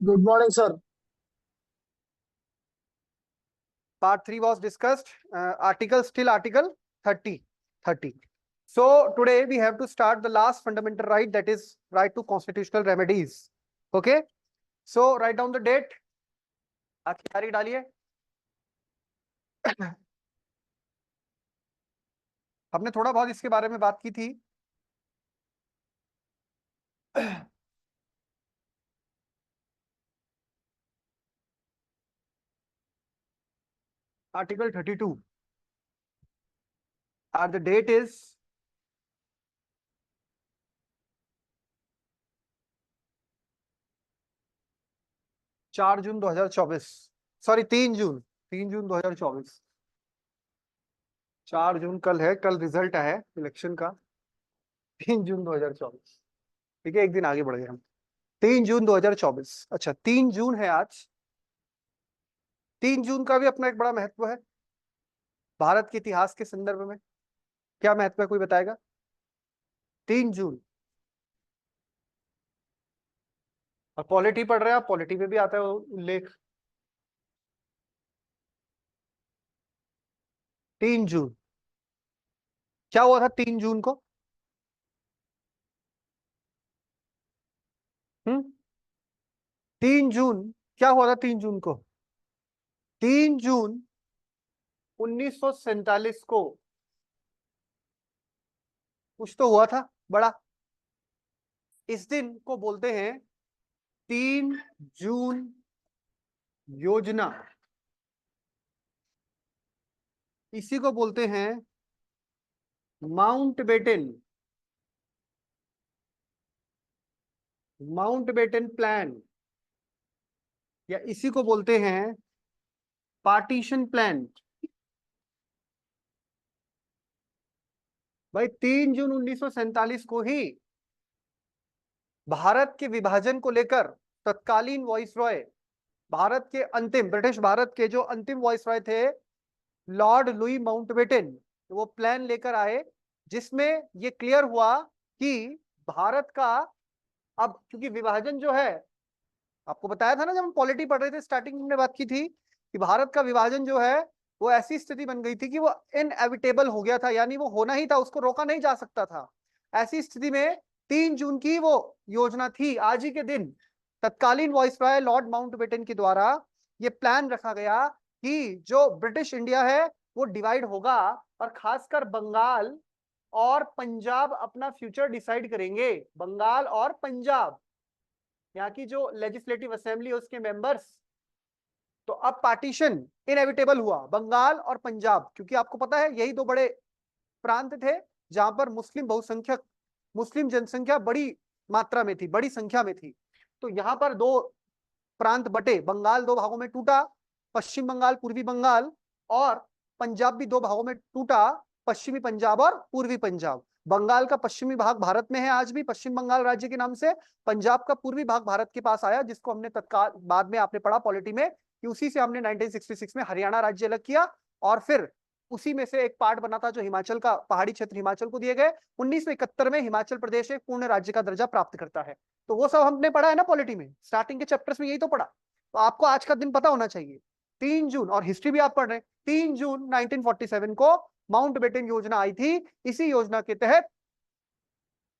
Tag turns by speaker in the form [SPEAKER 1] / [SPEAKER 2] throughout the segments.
[SPEAKER 1] Good morning, sir.
[SPEAKER 2] Part 3 was discussed. Article 30. So today we have to start the last fundamental right, that is right to constitutional remedies. Okay. So write down the date. आज की तारीख डालिए. हमने थोड़ा बहुत इसके बारे में बात की थी. Article 32. And the date is 4 June 2024. Sorry 3 जून 2024. 4 जून कल है, कल रिजल्ट है इलेक्शन का. 3 जून 2024. ठीक है, एक दिन आगे बढ़ गए हम. 3 जून 2024. अच्छा, 3 जून है आज. 3 जून का भी अपना एक बड़ा महत्व है भारत के इतिहास के संदर्भ में. क्या महत्व है, कोई बताएगा? 3 जून. और पॉलिटी पढ़ रहे हैं आप, पॉलिटी में भी आता है उल्लेख. 3 जून क्या हुआ था 3 जून को? 3 जून क्या हुआ था 3 जून को? 3 जून 1947 को कुछ तो हुआ था बड़ा. इस दिन को बोलते हैं 3 जून योजना. इसी को बोलते हैं माउंटबेटन प्लान, या इसी को बोलते हैं पार्टीशन प्लान. भाई 3 जून 1947 को ही भारत के विभाजन को लेकर तत्कालीन वाइसरॉय, भारत के अंतिम, ब्रिटिश भारत के जो अंतिम वाइसरॉय थे, लॉर्ड लुई माउंटबेटन, वो प्लान लेकर आए, जिसमें ये क्लियर हुआ कि भारत का अब, क्योंकि विभाजन जो है, आपको बताया था ना जब हम पॉलिटी पढ़ रहे थे, स्टार्टिंग में हमने बात की थी कि भारत का विभाजन जो है वो ऐसी स्थिति बन गई थी कि वो इनएविटेबल हो गया था, यानी वो होना ही था, उसको रोका नहीं जा सकता था. ऐसी स्थिति में 3 जून की वो योजना थी. आज ही के दिन तत्कालीन वाइसरॉय लॉर्ड माउंटबेटन के द्वारा ये प्लान रखा गया कि जो ब्रिटिश इंडिया है वो डिवाइड होगा, और खासकर बंगाल और पंजाब अपना फ्यूचर डिसाइड करेंगे. बंगाल और पंजाब, यहाँ की जो लेजिस्लेटिव असेंबली है उसके मेंबर्स. तो अब पार्टीशन इनएविटेबल हुआ, बंगाल और पंजाब, क्योंकि आपको पता है यही दो बड़े प्रांत थे जहां पर मुस्लिम जनसंख्या बड़ी मात्रा में थी, बड़ी संख्या में थी. तो यहाँ पर दो प्रांत बटे, बंगाल 2 भागों में टूटा, पश्चिम बंगाल, पूर्वी बंगाल, और पंजाब भी 2 भागों में टूटा, पश्चिमी पंजाब और पूर्वी पंजाब. बंगाल का पश्चिमी भाग भारत में है आज भी, पश्चिम बंगाल राज्य के नाम से. पंजाब का पूर्वी भाग भारत के पास आया, जिसको हमने तत्काल बाद में आपने पढ़ा पॉलिटी में कि उसी से हमने 1966 में हरियाणा राज्य अलग किया, और फिर उसी में से एक पार्ट बना था जो हिमाचल का पहाड़ी क्षेत्र, हिमाचल को दिए गए. 1971 में हिमाचल प्रदेश एक पूर्ण राज्य का दर्जा प्राप्त करता है. तो वो सब हमने पढ़ा है ना पॉलिटी में, स्टार्टिंग के चैप्टर्स में यही तो पढ़ा. तो आपको आज का दिन पता होना चाहिए. 3 जून, और हिस्ट्री भी आप पढ़ रहे हैं, 3 जून 1947 को माउंटबेटन योजना आई थी. इसी योजना के तहत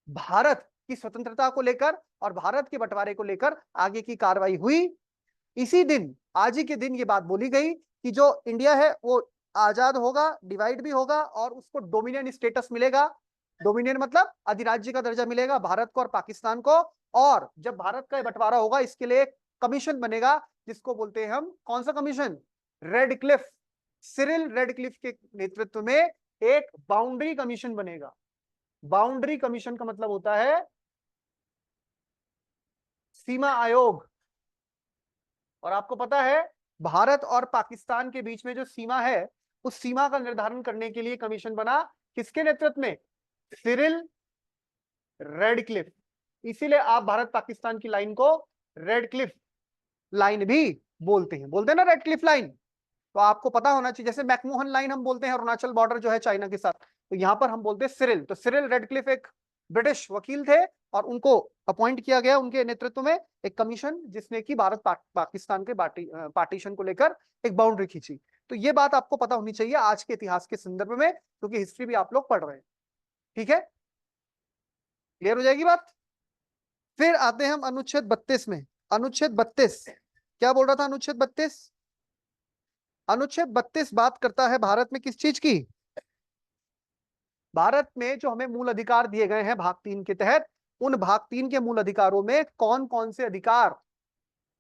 [SPEAKER 2] भारत की स्वतंत्रता को लेकर और भारत के बंटवारे को लेकर आगे की कार्रवाई हुई. इसी दिन, आज ही के दिन, ये बात बोली गई कि जो इंडिया है वो आजाद होगा, डिवाइड भी होगा, और उसको डोमिनियन स्टेटस मिलेगा. डोमिनियन मतलब अधिराज्य का दर्जा मिलेगा भारत को और पाकिस्तान को. और जब भारत का बंटवारा होगा, इसके लिए एक कमीशन बनेगा, जिसको बोलते हैं हम, कौन सा कमीशन? रेडक्लिफ. सिरिल रेडक्लिफ के नेतृत्व में एक बाउंड्री कमीशन बनेगा. बाउंड्री कमीशन का मतलब होता है सीमा आयोग. और आपको पता है भारत और पाकिस्तान के बीच में जो सीमा है, उस सीमा का निर्धारण करने के लिए कमीशन बना. किसके नेतृत्व में? Cyril Radcliffe. इसीलिए आप भारत पाकिस्तान की लाइन को रेडक्लिफ लाइन भी बोलते हैं ना, रेडक्लिफ लाइन. तो आपको पता होना चाहिए, जैसे मैकमोहन लाइन हम बोलते हैं अरुणाचल बॉर्डर जो है चाइना के साथ, तो यहां पर हम बोलते हैं सिरिल. तो सिरिल रेडक्लिफ एक ब्रिटिश वकील थे, और उनको अपॉइंट किया गया उनके नेतृत्व में एक कमीशन, जिसने कि भारत पाकिस्तान के पार्टीशन को लेकर एक बाउंड्री खींची। तो ये बात आपको पता होनी चाहिए आज के इतिहास के संदर्भ में, क्योंकि हिस्ट्री भी आप लोग पढ़ रहे हैं। ठीक है, क्लियर हो जाएगी बात। फिर आते हैं हम अनुच्छेद 32 में। अनुच्छेद 32 क्या बोल रहा था? अनुच्छेद 32, अनुच्छेद 32 बात करता है भारत में किस चीज की? भारत में जो हमें मूल अधिकार दिए गए हैं भाग 3 के तहत, उन भाग 3 के मूल अधिकारों में कौन कौन से अधिकार,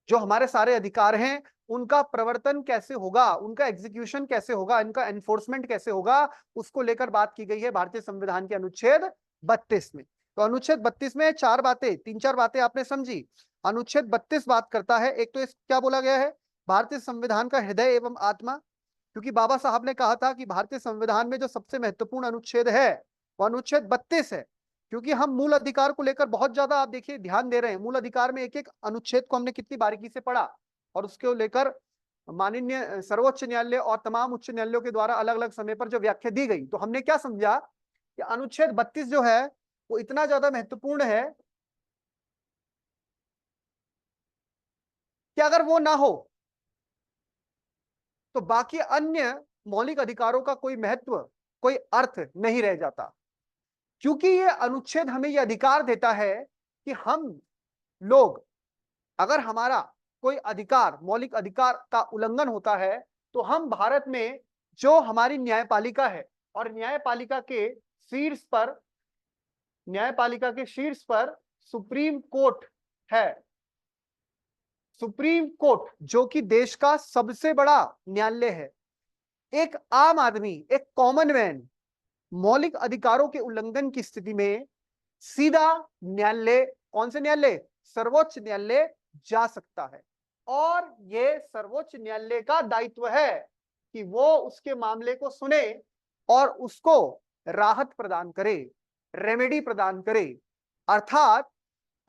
[SPEAKER 2] जो हमारे सारे अधिकार हैं, उनका प्रवर्तन कैसे होगा, उनका एग्जीक्यूशन कैसे होगा, इनका एनफोर्समेंट कैसे होगा, उसको लेकर बात की गई है भारतीय संविधान के अनुच्छेद 32 में। तो अनुच्छेद 32 में चार बातें, तीन चार बातें आपने समझी। अनुच्छेद 32 बात करता है, एक तो इस क्या बोला गया है, भारतीय संविधान का हृदय एवं आत्मा, क्योंकि बाबा साहब ने कहा था कि भारतीय संविधान में जो सबसे महत्वपूर्ण अनुच्छेद है वो अनुच्छेद 32 है। क्योंकि हम मूल अधिकार को लेकर बहुत ज्यादा, आप देखिए, ध्यान दे रहे हैं। मूल अधिकार में एक एक अनुच्छेद को हमने कितनी बारीकी से पढ़ा, और उसको लेकर माननीय सर्वोच्च न्यायालय और तमाम उच्च न्यायालयों के द्वारा अलग अलग समय पर जो व्याख्या दी गई, तो हमने क्या समझा कि अनुच्छेद 32 जो है वो इतना ज्यादा महत्वपूर्ण है कि अगर वो ना हो तो बाकी अन्य मौलिक अधिकारों का कोई महत्व, कोई अर्थ नहीं रह जाता। क्योंकि ये अनुच्छेद हमें यह अधिकार देता है कि हम लोग, अगर हमारा कोई अधिकार, मौलिक अधिकार का उल्लंघन होता है, तो हम भारत में जो हमारी न्यायपालिका है, और न्यायपालिका के शीर्ष पर सुप्रीम कोर्ट है। सुप्रीम कोर्ट जो कि देश का सबसे बड़ा न्यायालय है। एक आम आदमी, एक कॉमन मैन, मौलिक अधिकारों के उल्लंघन की स्थिति में सीधा न्यायालय, कौन से न्यायालय? सर्वोच्च न्यायालय जा सकता है। और यह सर्वोच्च न्यायालय का दायित्व है कि वो उसके मामले को सुने और उसको राहत प्रदान करे, रेमेडी प्रदान करे। अर्थात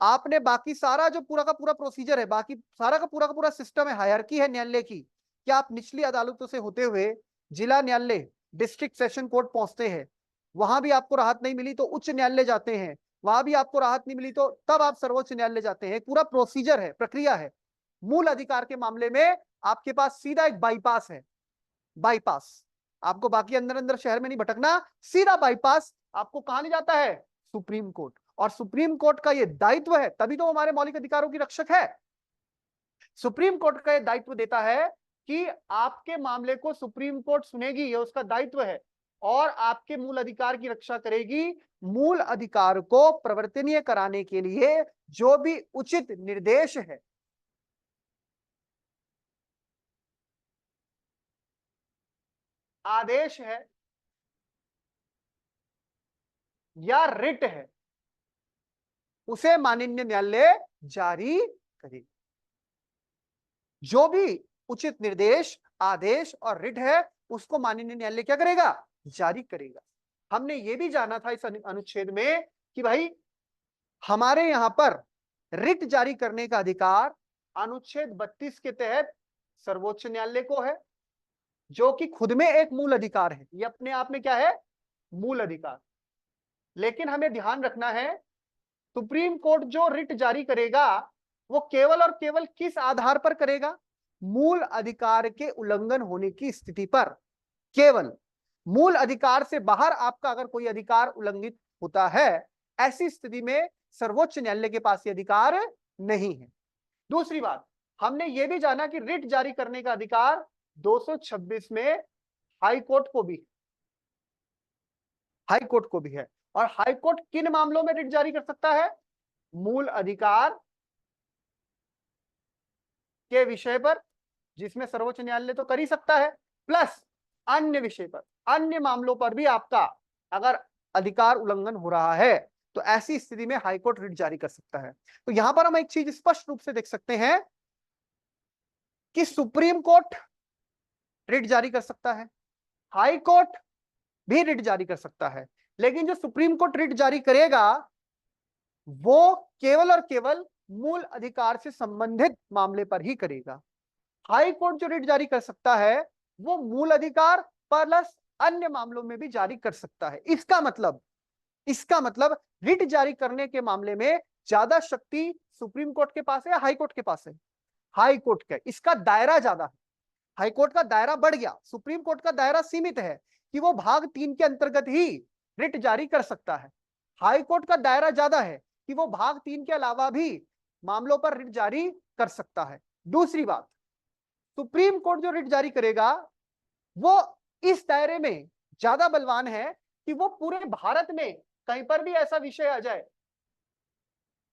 [SPEAKER 2] आपने बाकी सारा जो पूरा का पूरा प्रोसीजर है, बाकी सारा का पूरा सिस्टम है, हायरार्की है न्यायालय की, कि आप निचली अदालतों से होते हुए जिला न्यायालय, डिस्ट्रिक्ट सेशन कोर्ट पहुंचते हैं, वहां भी आपको राहत नहीं मिली तो उच्च न्यायालय जाते हैं, वहां भी आपको राहत नहीं मिली तो तब आप सर्वोच्च न्यायालय जाते हैं। पूरा प्रोसीजर है, प्रक्रिया है। मूल अधिकार के मामले में आपके पास सीधा एक बाईपास है। बाईपास, आपको बाकी अंदर अंदर शहर में नहीं भटकना, सीधा बाईपास आपको कहां ले जाता है? Supreme court. और सुप्रीम कोर्ट का यह दायित्व है, तभी तो हमारे मौलिक अधिकारों की रक्षक है। सुप्रीम कोर्ट का यह दायित्व देता है कि आपके मामले को सुप्रीम कोर्ट सुनेगी, यह उसका दायित्व है, और आपके मूल अधिकार की रक्षा करेगी। मूल अधिकार को प्रवर्तनीय कराने के लिए जो भी उचित निर्देश है, आदेश है या रिट है, उसे माननीय न्यायालय जारी करेगी। जो भी उचित निर्देश, आदेश और रिट है, उसको माननीय न्यायालय क्या करेगा? जारी करेगा। हमने ये भी जाना था इस अनुच्छेद में कि भाई हमारे यहां पर रिट जारी करने का अधिकार अनुच्छेद 32 के तहत सर्वोच्च न्यायालय को है, जो कि खुद में एक मूल अधिकार है। ये अपने आप में क्या है? मूल अधिकार। लेकिन हमें ध्यान रखना है, सुप्रीम कोर्ट जो रिट जारी करेगा वो केवल और केवल किस आधार पर करेगा? मूल अधिकार के उल्लंघन होने की स्थिति पर। केवल मूल अधिकार से बाहर आपका अगर कोई अधिकार उल्लंघित होता है, ऐसी स्थिति में सर्वोच्च न्यायालय के पास ये अधिकार नहीं है। दूसरी बात, हमने ये भी जाना कि रिट जारी करने का अधिकार 226 में हाई कोर्ट को भी, हाई कोर्ट को भी है। और हाई कोर्ट किन मामलों में रिट जारी कर सकता है? मूल अधिकार के विषय पर, जिसमें सर्वोच्च न्यायालय तो कर ही सकता है, प्लस अन्य विषय पर, अन्य मामलों पर भी आपका अगर अधिकार उल्लंघन हो रहा है तो ऐसी स्थिति में हाईकोर्ट रिट जारी कर सकता है। तो यहां पर हम एक चीज स्पष्ट रूप से देख सकते हैं कि सुप्रीम कोर्ट रिट जारी कर सकता है, हाई कोर्ट भी रिट जारी कर सकता है, लेकिन जो सुप्रीम कोर्ट रिट जारी करेगा वो केवल और केवल मूल अधिकार से संबंधित मामले पर ही करेगा। हाई कोर्ट जो रिट जारी कर सकता है वो मूल अधिकार प्लस अन्य मामलों में भी जारी कर सकता है। इसका मतलब रिट जारी करने के मामले में ज्यादा शक्ति सुप्रीम कोर्ट के पास है या हाई कोर्ट के पास है? हाई कोर्ट का, इसका दायरा ज्यादा है। हाई कोर्ट का दायरा बढ़ गया, सुप्रीम कोर्ट का दायरा सीमित है कि वो भाग 3 के अंतर्गत ही रिट जारी कर सकता है। हाई कोर्ट का दायरा ज्यादा है कि वो भाग 3 के अलावा भी मामलों पर रिट जारी कर सकता है। दूसरी बात, सुप्रीम कोर्ट जो रिट जारी करेगा वो इस दायरे में ज्यादा बलवान है कि वो पूरे भारत में कहीं पर भी ऐसा विषय आ जाए,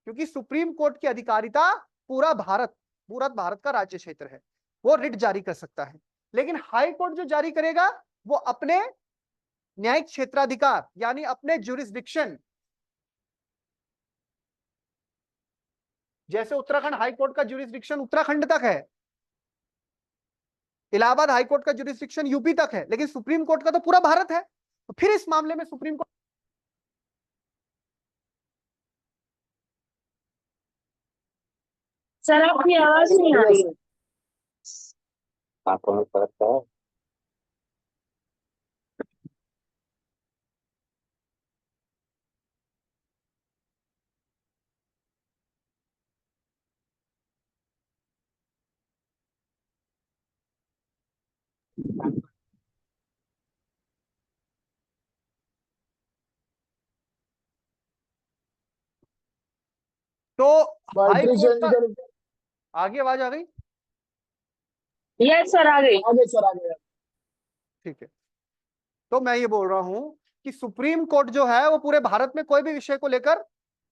[SPEAKER 2] क्योंकि सुप्रीम कोर्ट की अधिकारिता पूरा भारत का राज्य क्षेत्र है, वो रिट जारी कर सकता है। लेकिन हाई कोर्ट जो जारी करेगा वो अपने न्यायिक क्षेत्राधिकार यानी अपने ज्यूरिसडिक्शन, जैसे उत्तराखंड हाई कोर्ट का ज्यूरिसडिक्शन उत्तराखंड तक है, इलाहाबाद हाई कोर्ट का ज्यूरिसडिक्शन यूपी तक है, लेकिन सुप्रीम कोर्ट का तो पूरा भारत है। तो फिर इस मामले में सुप्रीम कोर्ट,
[SPEAKER 1] सर आपकी आवाज नहीं आ रही है।
[SPEAKER 3] आंखों में पड़ता है।
[SPEAKER 2] तो हाई कोर्ट का, आगे आवाज आ गई?
[SPEAKER 1] यस सर आ गई।
[SPEAKER 2] ठीक है, तो मैं ये बोल रहा हूं कि सुप्रीम कोर्ट जो है वो पूरे भारत में कोई भी विषय को लेकर,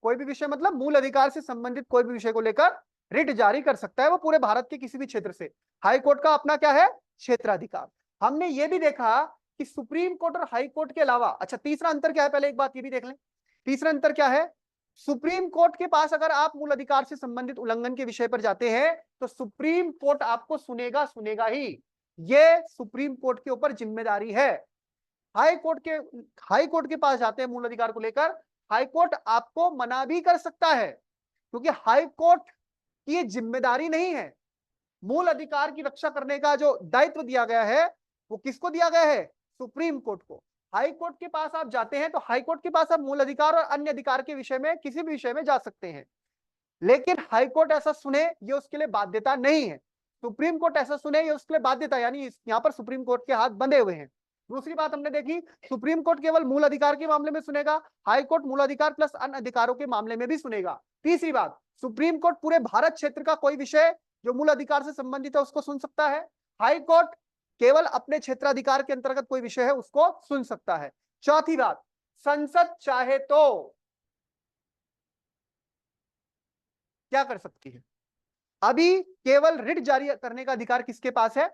[SPEAKER 2] कोई भी विषय मतलब मूल अधिकार से संबंधित कोई भी विषय को लेकर रिट जारी कर सकता है, वो पूरे भारत के किसी भी क्षेत्र से। हाई कोर्ट का अपना क्या है? क्षेत्राधिकार। हमने ये भी देखा कि सुप्रीम कोर्ट और हाई कोर्ट के अलावा, अच्छा तीसरा अंतर क्या है, पहले एक बात ये भी देख लें। तीसरा अंतर क्या है? सुप्रीम कोर्ट के पास अगर आप मूल अधिकार से संबंधित उल्लंघन के विषय पर जाते हैं तो सुप्रीम कोर्ट आपको सुनेगा ही, ये सुप्रीम कोर्ट के ऊपर जिम्मेदारी है। हाई कोर्ट के पास जाते हैं मूल अधिकार को लेकर, हाई कोर्ट आपको मना भी कर सकता है, क्योंकि हाई कोर्ट की ये जिम्मेदारी नहीं है। मूल अधिकार की रक्षा करने का जो दायित्व दिया गया है वो किसको दिया गया है? सुप्रीम कोर्ट को। हाई कोर्ट के पास आप जाते हैं तो हाई कोर्ट के पास आप मूल अधिकार और अन्य अधिकार के विषय में किसी भी विषय में जा सकते हैं, लेकिन हाई कोर्ट ऐसा सुने ये उसके लिए बाध्यता नहीं है। सुप्रीम कोर्ट ऐसा सुने ये उसके लिए बाध्यता, यानी यहाँ पर सुप्रीम कोर्ट के हाथ बंधे हुए हैं। दूसरी बात हमने देखी, सुप्रीम कोर्ट केवल मूल अधिकार के मामले में सुनेगा, हाई कोर्ट मूल अधिकार प्लस अन्य अधिकारों के मामले में भी सुनेगा। तीसरी बात, सुप्रीम कोर्ट पूरे भारत क्षेत्र का कोई विषय जो मूल अधिकार से संबंधित है उसको सुन सकता है, हाई कोर्ट केवल अपने क्षेत्राधिकार के अंतर्गत कोई विषय है उसको सुन सकता है। चौथी बात, संसद चाहे तो क्या कर सकती है? अभी केवल रिट जारी करने का अधिकार किसके पास है?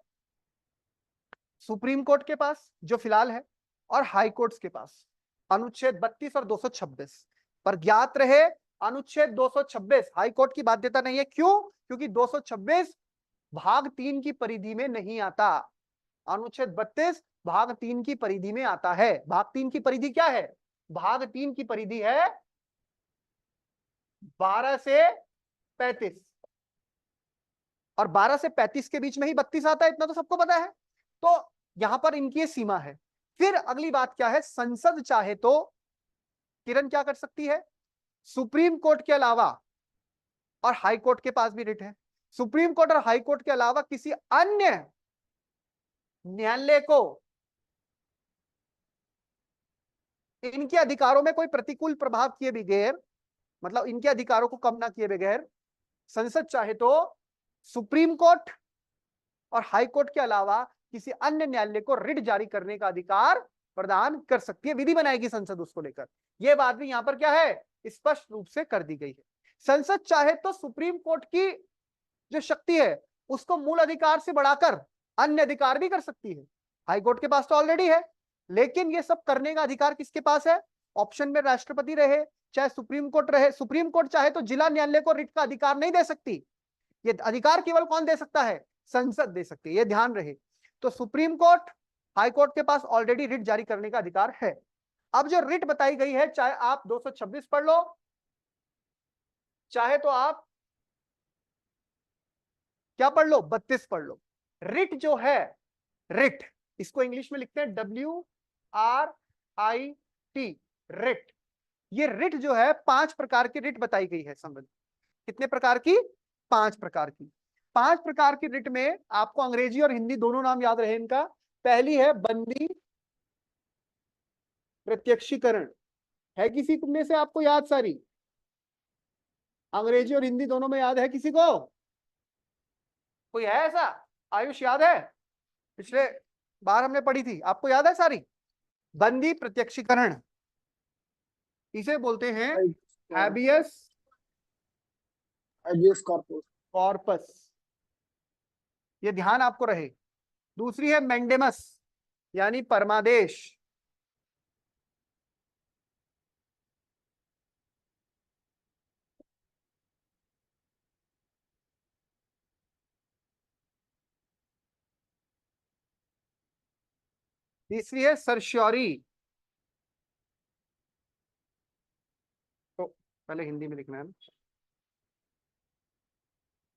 [SPEAKER 2] सुप्रीम कोर्ट के पास जो फिलहाल है, और हाई कोर्ट्स के पास। अनुच्छेद 32 और 226 पर ज्ञात रहे, अनुच्छेद 226 हाई कोर्ट की बाध्यता नहीं है। क्यों? क्योंकि 226 भाग 3 की परिधि में नहीं आता, अनुच्छेद 32 भाग 3 की परिधि में आता है। भाग 3 की परिधि क्या है? भाग 3 की परिधि है 12 से 35, और 12 से 35 के बीच में ही 32 आता है, इतना तो सबको पता है। तो यहां पर इनकी ये सीमा है। फिर अगली बात क्या है? संसद चाहे तो किरण क्या कर सकती है? सुप्रीम कोर्ट के अलावा, और हाई कोर्ट के पास भी रिट है, सुप्रीम कोर्ट और हाई कोर्ट के अलावा किसी अन्य न्यायालय को इनके अधिकारों में कोई प्रतिकूल प्रभाव किए बगैर, मतलब इनके अधिकारों को कम ना किए बगैर, संसद चाहे तो सुप्रीम कोर्ट और हाई कोर्ट के अलावा किसी अन्य न्यायालय को रिट जारी करने का अधिकार प्रदान कर सकती है। विधि बनाएगी संसद उसको लेकर। यह बात भी यहां पर क्या है? स्पष्ट रूप से कर दी गई है। संसद चाहे तो सुप्रीम कोर्ट की जो शक्ति है उसको मूल अधिकार से बढ़ाकर अन्य अधिकार भी कर सकती है। हाई कोर्ट के पास तो ऑलरेडी है, लेकिन ये सब करने का अधिकार किसके पास है? ऑप्शन में राष्ट्रपति रहे चाहे सुप्रीम कोर्ट रहे, सुप्रीम कोर्ट चाहे तो जिला न्यायालय को रिट का अधिकार नहीं दे सकती। ये अधिकार केवल कौन दे सकता है? संसद दे सकती है, ये ध्यान रहे। तो सुप्रीम कोर्ट, हाई कोर्ट के पास ऑलरेडी रिट जारी करने का अधिकार है। अब जो रिट बताई गई है, चाहे आप 226 पढ़ लो, चाहे तो आप क्या पढ़ लो, 32 पढ़ लो। रिट जो है, रिट इसको इंग्लिश में लिखते हैं WRIT, रिट। ये रिट जो है 5 प्रकार की रिट बताई गई है संविधान। कितने प्रकार की? 5 प्रकार की। 5 प्रकार की रिट में आपको अंग्रेजी और हिंदी दोनों नाम याद रहे इनका। पहली है बंदी प्रत्यक्षीकरण। है किसी में से आपको याद सारी? अंग्रेजी और हिंदी दोनों में याद है किसी को? कोई है ऐसा? आयुष याद है? पिछले बार हमने पढ़ी थी, आपको याद है सारी? बंदी प्रत्यक्षीकरण इसे बोलते हैं हैबियस
[SPEAKER 3] हाबियस कॉर्पस।
[SPEAKER 2] कॉर्पस, ये ध्यान आपको रहे। दूसरी है मैंडेमस यानी परमादेश। तीसरी है सरश्योरी। तो पहले हिंदी में लिखना है ना।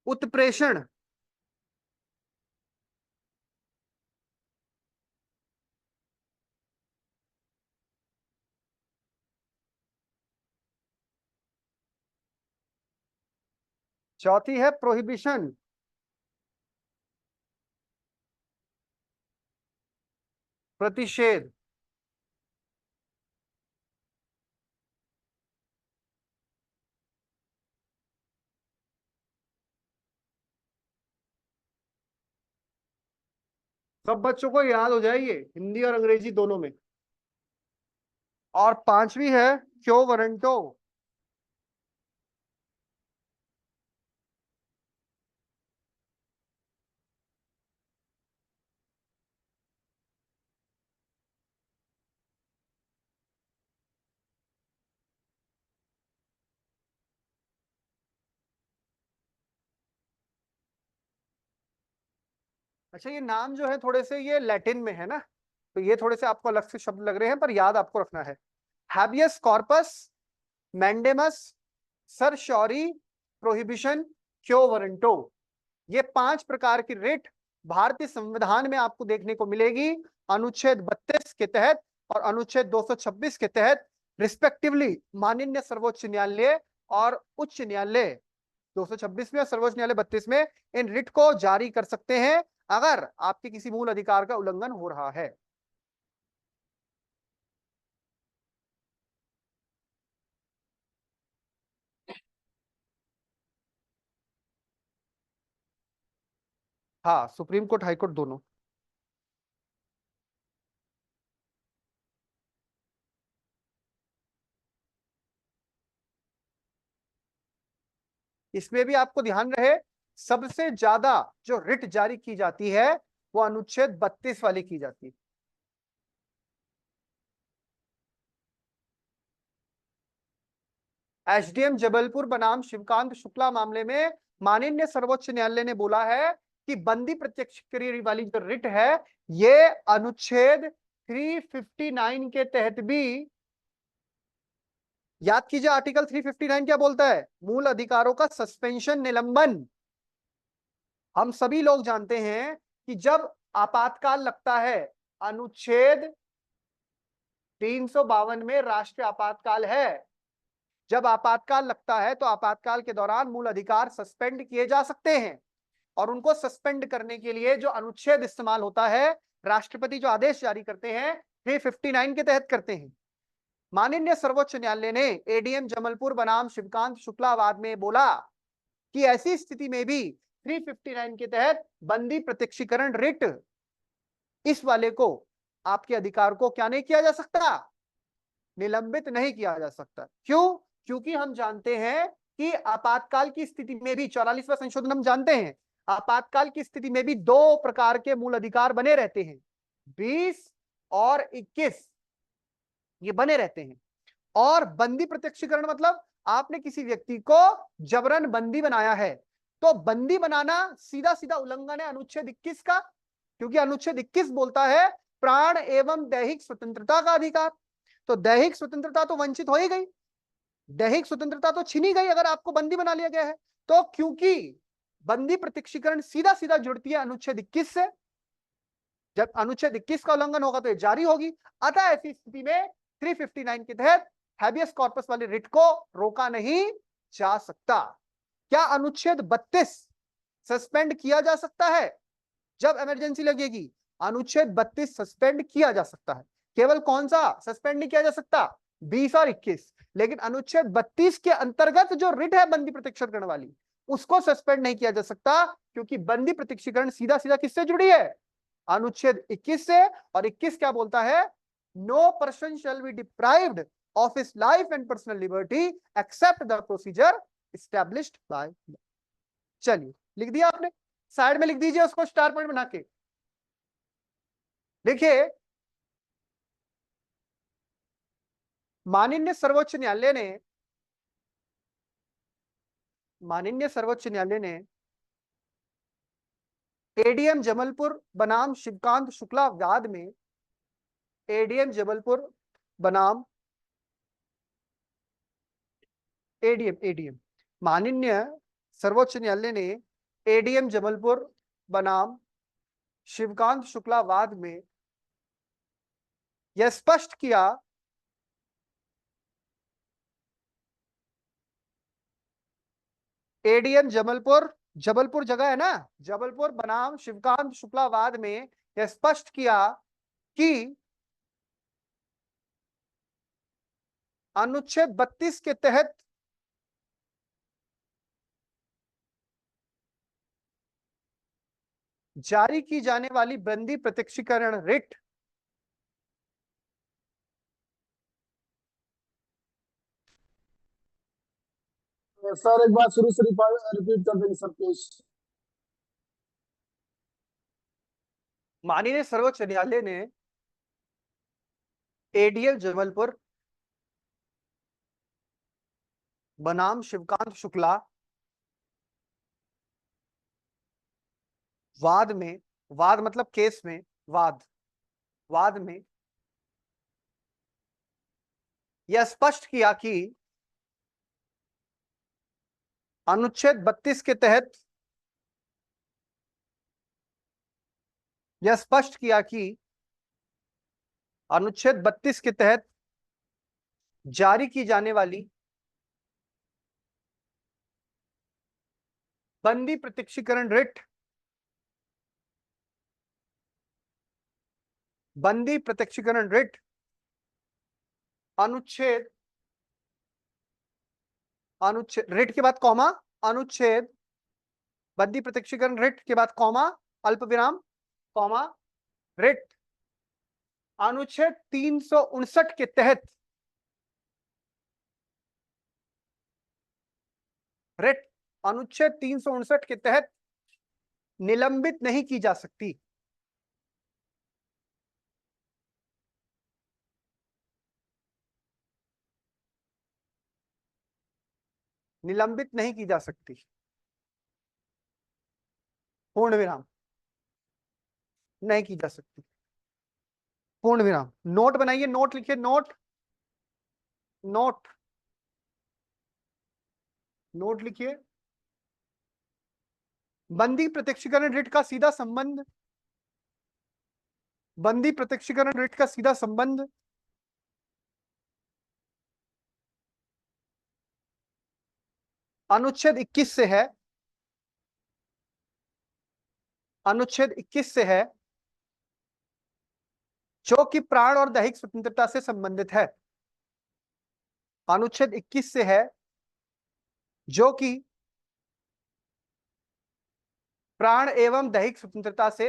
[SPEAKER 2] उत्प्रेषण। चौथी है प्रोहिबिशन। प्रतिषेध। सब बच्चों को याद हो जाएगी हिंदी और अंग्रेजी दोनों में। और पांचवी है क्यो वारंटो। अच्छा, ये नाम जो है थोड़े से ये लैटिन में है ना, तो ये थोड़े से आपको अलग से शब्द लग रहे हैं, पर याद आपको रखना है। Habeas corpus, mandamus, certiorari, prohibition, quo warranto, ये 5 प्रकार की रिट भारतीय संविधान में आपको देखने को मिलेगी। अनुच्छेद 32 के तहत और अनुच्छेद 226 के तहत रिस्पेक्टिवली माननीय सर्वोच्च न्यायालय और उच्च न्यायालय 226 में और सर्वोच्च न्यायालय 32 में इन रिट को जारी कर सकते हैं अगर आपके किसी मूल अधिकार का उल्लंघन हो रहा है। हाँ, सुप्रीम कोर्ट, हाई कोर्ट दोनों। इसमें भी आपको ध्यान रहे, सबसे ज्यादा जो रिट जारी की जाती है वो अनुच्छेद 32 वाली की जाती है। एसडीएम जबलपुर बनाम शिवकांत शुक्ला मामले में माननीय सर्वोच्च न्यायालय ने बोला है कि बंदी प्रत्यक्ष वाली जो रिट है ये अनुच्छेद 359 के तहत भी, याद कीजिए आर्टिकल 359 क्या बोलता है? मूल अधिकारों का सस्पेंशन, निलंबन। हम सभी लोग जानते हैं कि जब आपातकाल लगता है, अनुच्छेद 352 में राष्ट्रीय आपातकाल है, जब आपातकाल लगता है तो आपातकाल के दौरान मूल अधिकार सस्पेंड किए जा सकते हैं, और उनको सस्पेंड करने के लिए जो अनुच्छेद इस्तेमाल होता है, राष्ट्रपति जो आदेश जारी करते हैं 359 के तहत करते हैं। माननीय सर्वोच्च न्यायालय ने एडीएम जबलपुर बनाम शिवकांत शुक्ला वाद में बोला कि ऐसी स्थिति में भी 359 के तहत बंदी प्रत्यक्षीकरण रिट, इस वाले को आपके अधिकार को क्या नहीं किया जा सकता? निलंबित नहीं किया जा सकता। क्यों? क्योंकि हम जानते हैं कि आपातकाल की स्थिति में भी 44वां संशोधन हम जानते हैं, आपातकाल की स्थिति में भी 2 प्रकार के मूल अधिकार बने रहते हैं, 20 और 21, ये बने रहते हैं। और बंदी प्रत्यक्षीकरण मतलब आपने किसी व्यक्ति को जबरन बंदी बनाया है, तो बंदी बनाना सीधा सीधा उल्लंघन है अनुच्छेद 21 का, क्योंकि अनुच्छेद 21 बोलता है प्राण एवं दैहिक स्वतंत्रता का अधिकार। तो दैहिक स्वतंत्रता तो वंचित हो ही गई, दैहिक स्वतंत्रता तो छीनी गई अगर आपको बंदी बना लिया गया है। तो क्योंकि बंदी प्रत्यक्षीकरण सीधा सीधा जुड़ती है अनुच्छेद 21 से, जब अनुच्छेद 21 का उल्लंघन होगा तो ये जारी होगी। अतः ऐसी स्थिति में 359 के तहत हैबियस कॉर्पस वाले रिट को रोका नहीं जा सकता। क्या अनुच्छेद 32 सस्पेंड किया जा सकता है? जब इमरजेंसी लगेगी अनुच्छेद 32 सस्पेंड किया जा सकता है। केवल कौन सा सस्पेंड नहीं किया जा सकता? 20 और 21। लेकिन अनुच्छेद 32 के अंतर्गत जो रिट है बंदी प्रत्यक्षीकरण वाली, उसको सस्पेंड नहीं किया जा सकता, क्योंकि बंदी प्रत्यक्षीकरण सीधा सीधा किससे जुड़ी है? अनुच्छेद 21 से। और 21 क्या बोलता है? No person shall be deprived of his life and personal liberty except the procedure established by. चलिए लिख दिया आपने, साइड में लिख दीजिए उसको स्टार पॉइंट बना के। देखिए, माननीय सर्वोच्च न्यायालय ने एडीएम जबलपुर बनाम शिवकांत शुक्ला वाद में, एडीएम जबलपुर बनाम एडीएम माननीय सर्वोच्च न्यायालय ने एडीएम जबलपुर बनाम शिवकांत शुक्ला वाद में यह स्पष्ट किया एडीएम जबलपुर जगह है ना, जबलपुर बनाम शिवकांत शुक्ला वाद में यह स्पष्ट किया कि अनुच्छेद 32 के तहत जारी की जाने वाली बंदी प्रत्यक्षीकरण रिट
[SPEAKER 3] सर एक बार शुरू से रिपीट कर देंगे सर प्लीज।
[SPEAKER 2] माननीय सर्वोच्च न्यायालय ने एडीएम जबलपुर बनाम शिवकांत शुक्ला वाद में, वाद मतलब केस में, वाद में यह स्पष्ट किया कि अनुच्छेद 32 के तहत, यह स्पष्ट किया कि अनुच्छेद 32 के तहत जारी की जाने वाली बंदी प्रत्यक्षीकरण रिट, बंदी प्रत्यक्षीकरण रिट अनुच्छेद रिट के बाद कॉमा, अनुच्छेद बंदी प्रत्यक्षीकरण रिट के बाद कॉमा, अल्प विराम, कॉमा, रिट अनुच्छेद 359 के तहत, रिट अनुच्छेद 359 के तहत निलंबित नहीं की जा सकती। निलंबित नहीं की जा सकती, पूर्ण विराम, नहीं की जा सकती, पूर्ण विराम। नोट बनाइए, नोट लिखिए, नोट लिखिए। बंदी प्रत्यक्षीकरण रिट का सीधा संबंध, बंदी प्रत्यक्षीकरण रिट का सीधा संबंध अनुच्छेद 21 से है, अनुच्छेद 21 से है, जो कि प्राण और दैहिक स्वतंत्रता से संबंधित है। अनुच्छेद 21 से है जो कि प्राण एवं दैहिक स्वतंत्रता से,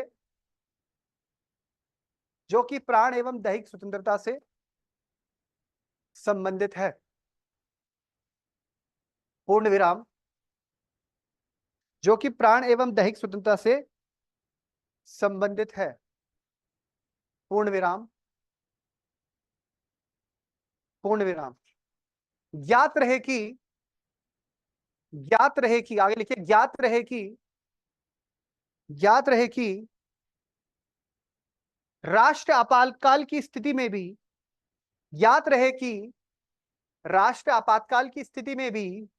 [SPEAKER 2] जो कि प्राण एवं दैहिक स्वतंत्रता से संबंधित है, पूर्ण विराम, जो कि प्राण एवं दैहिक स्वतंत्रता से संबंधित है, पूर्ण विराम, पूर्ण विराम। ज्ञात रहे कि आगे लिखिए, ज्ञात रहे कि राष्ट्र आपातकाल की स्थिति में भी, ज्ञात रहे कि राष्ट्र आपातकाल की स्थिति में भी,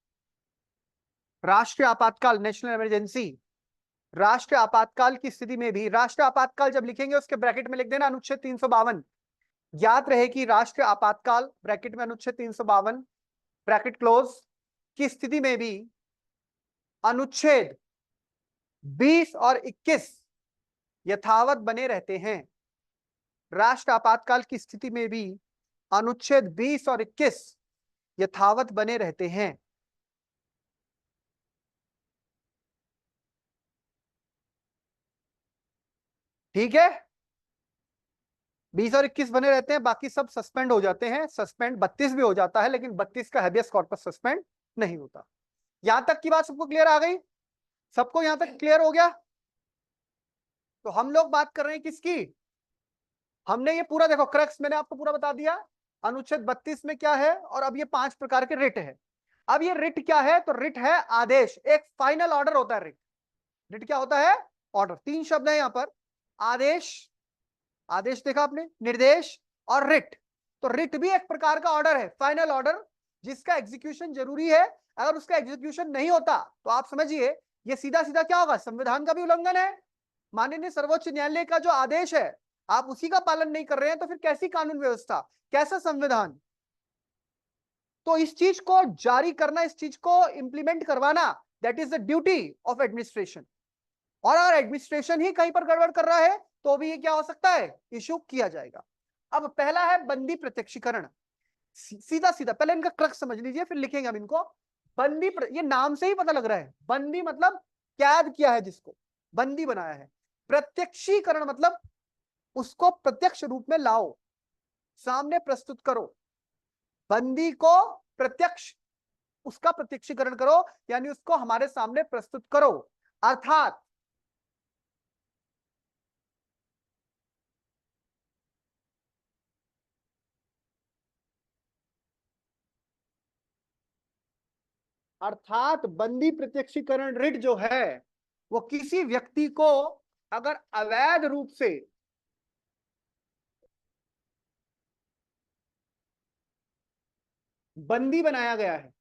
[SPEAKER 2] राष्ट्रीय आपातकाल, नेशनल इमरजेंसी, राष्ट्रीय आपातकाल की स्थिति में भी, राष्ट्रीय आपातकाल जब लिखेंगे उसके ब्रैकेट में लिख देना अनुच्छेद 352, याद रहे कि राष्ट्रीय आपातकाल ब्रैकेट में अनुच्छेद 352 ब्रैकेट क्लोज की स्थिति में भी अनुच्छेद 20 और 21 यथावत बने रहते हैं। राष्ट्र आपातकाल की स्थिति में भी अनुच्छेद 20 और 21 यथावत बने रहते हैं। ठीक है, 20 और 21 बने रहते हैं, बाकी सब सस्पेंड हो जाते हैं। सस्पेंड 32 भी हो जाता है, लेकिन 32 का हैबियस कॉर्पस सस्पेंड नहीं होता। यहां तक की बात सबको क्लियर आ गई? सबको यहां तक क्लियर हो गया? तो हम लोग बात कर रहे हैं किसकी? हमने ये पूरा देखो, क्रक्स मैंने आपको पूरा बता दिया अनुच्छेद 32 में क्या है, और अब ये 5 प्रकार के रिट है। अब ये रिट क्या है? तो रिट है आदेश, एक फाइनल ऑर्डर होता है रिट। रिट क्या होता है? ऑर्डर। 3 शब्द है यहां पर, आदेश, आदेश देखा आपने, निर्देश और रिट। तो रिट भी एक प्रकार का ऑर्डर है, फाइनल ऑर्डर, जिसका एग्जीक्यूशन जरूरी है। अगर उसका एग्जीक्यूशन नहीं होता तो आप समझिए ये सीधा सीधा क्या होगा? संविधान का भी उल्लंघन है। माननीय सर्वोच्च न्यायालय का जो आदेश है आप उसी का पालन नहीं कर रहे हैं, तो फिर कैसी कानून व्यवस्था, कैसा संविधान? तो इस चीज को जारी करना, इस चीज को इंप्लीमेंट करवाना, that is the duty of administration. और अगर एडमिनिस्ट्रेशन ही कहीं पर गड़बड़ कर रहा है तो भी ये क्या हो सकता है? इशू किया जाएगा। अब पहला है बंदी प्रत्यक्षीकरण। सीधा सीधा पहले इनका क्रक्स समझ लीजिए, फिर लिखेंगे हम इनको। ये नाम से ही पता लग रहा है, बंदी मतलब कैद किया है, जिसको बंदी बनाया है। प्रत्यक्षीकरण मतलब उसको प्रत्यक्ष रूप में लाओ, सामने प्रस्तुत करो। बंदी को प्रत्यक्ष, उसका प्रत्यक्षीकरण करो, यानी उसको हमारे सामने प्रस्तुत करो। अर्थात बंदी प्रत्यक्षीकरण रिट जो है वो किसी व्यक्ति को अगर अवैध रूप से बंदी बनाया गया है,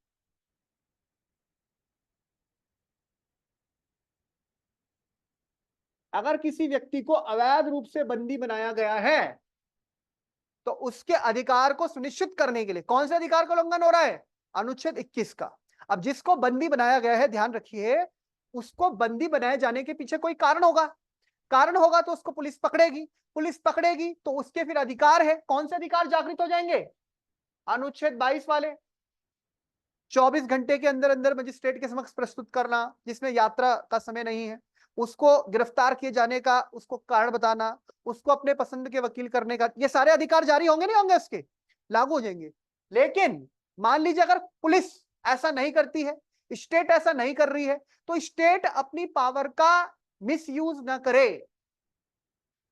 [SPEAKER 2] अगर किसी व्यक्ति को अवैध रूप से बंदी बनाया गया है तो उसके अधिकार को सुनिश्चित करने के लिए, कौन से अधिकार का उल्लंघन हो रहा है? अनुच्छेद 21 का। अब जिसको बंदी बनाया गया है, ध्यान रखिए, उसको बंदी बनाए जाने के पीछे कोई कारण होगा। कारण होगा तो उसको पुलिस पकड़ेगी, पुलिस पकड़ेगी तो उसके फिर अधिकार है। कौन से अधिकार जागृत हो जाएंगे? अनुच्छेद 22 वाले, 24 घंटे के अंदर अंदर मजिस्ट्रेट के समक्ष प्रस्तुत करना, जिसमें यात्रा का समय नहीं है, उसको गिरफ्तार किए जाने का उसको कारण बताना, उसको अपने पसंद के वकील करने का, ये सारे अधिकार जारी होंगे नहीं होंगे? उसके लागू हो जाएंगे। लेकिन मान लीजिए अगर पुलिस ऐसा नहीं करती है, स्टेट ऐसा नहीं कर रही है, तो स्टेट अपनी पावर का मिसयूज ना करे,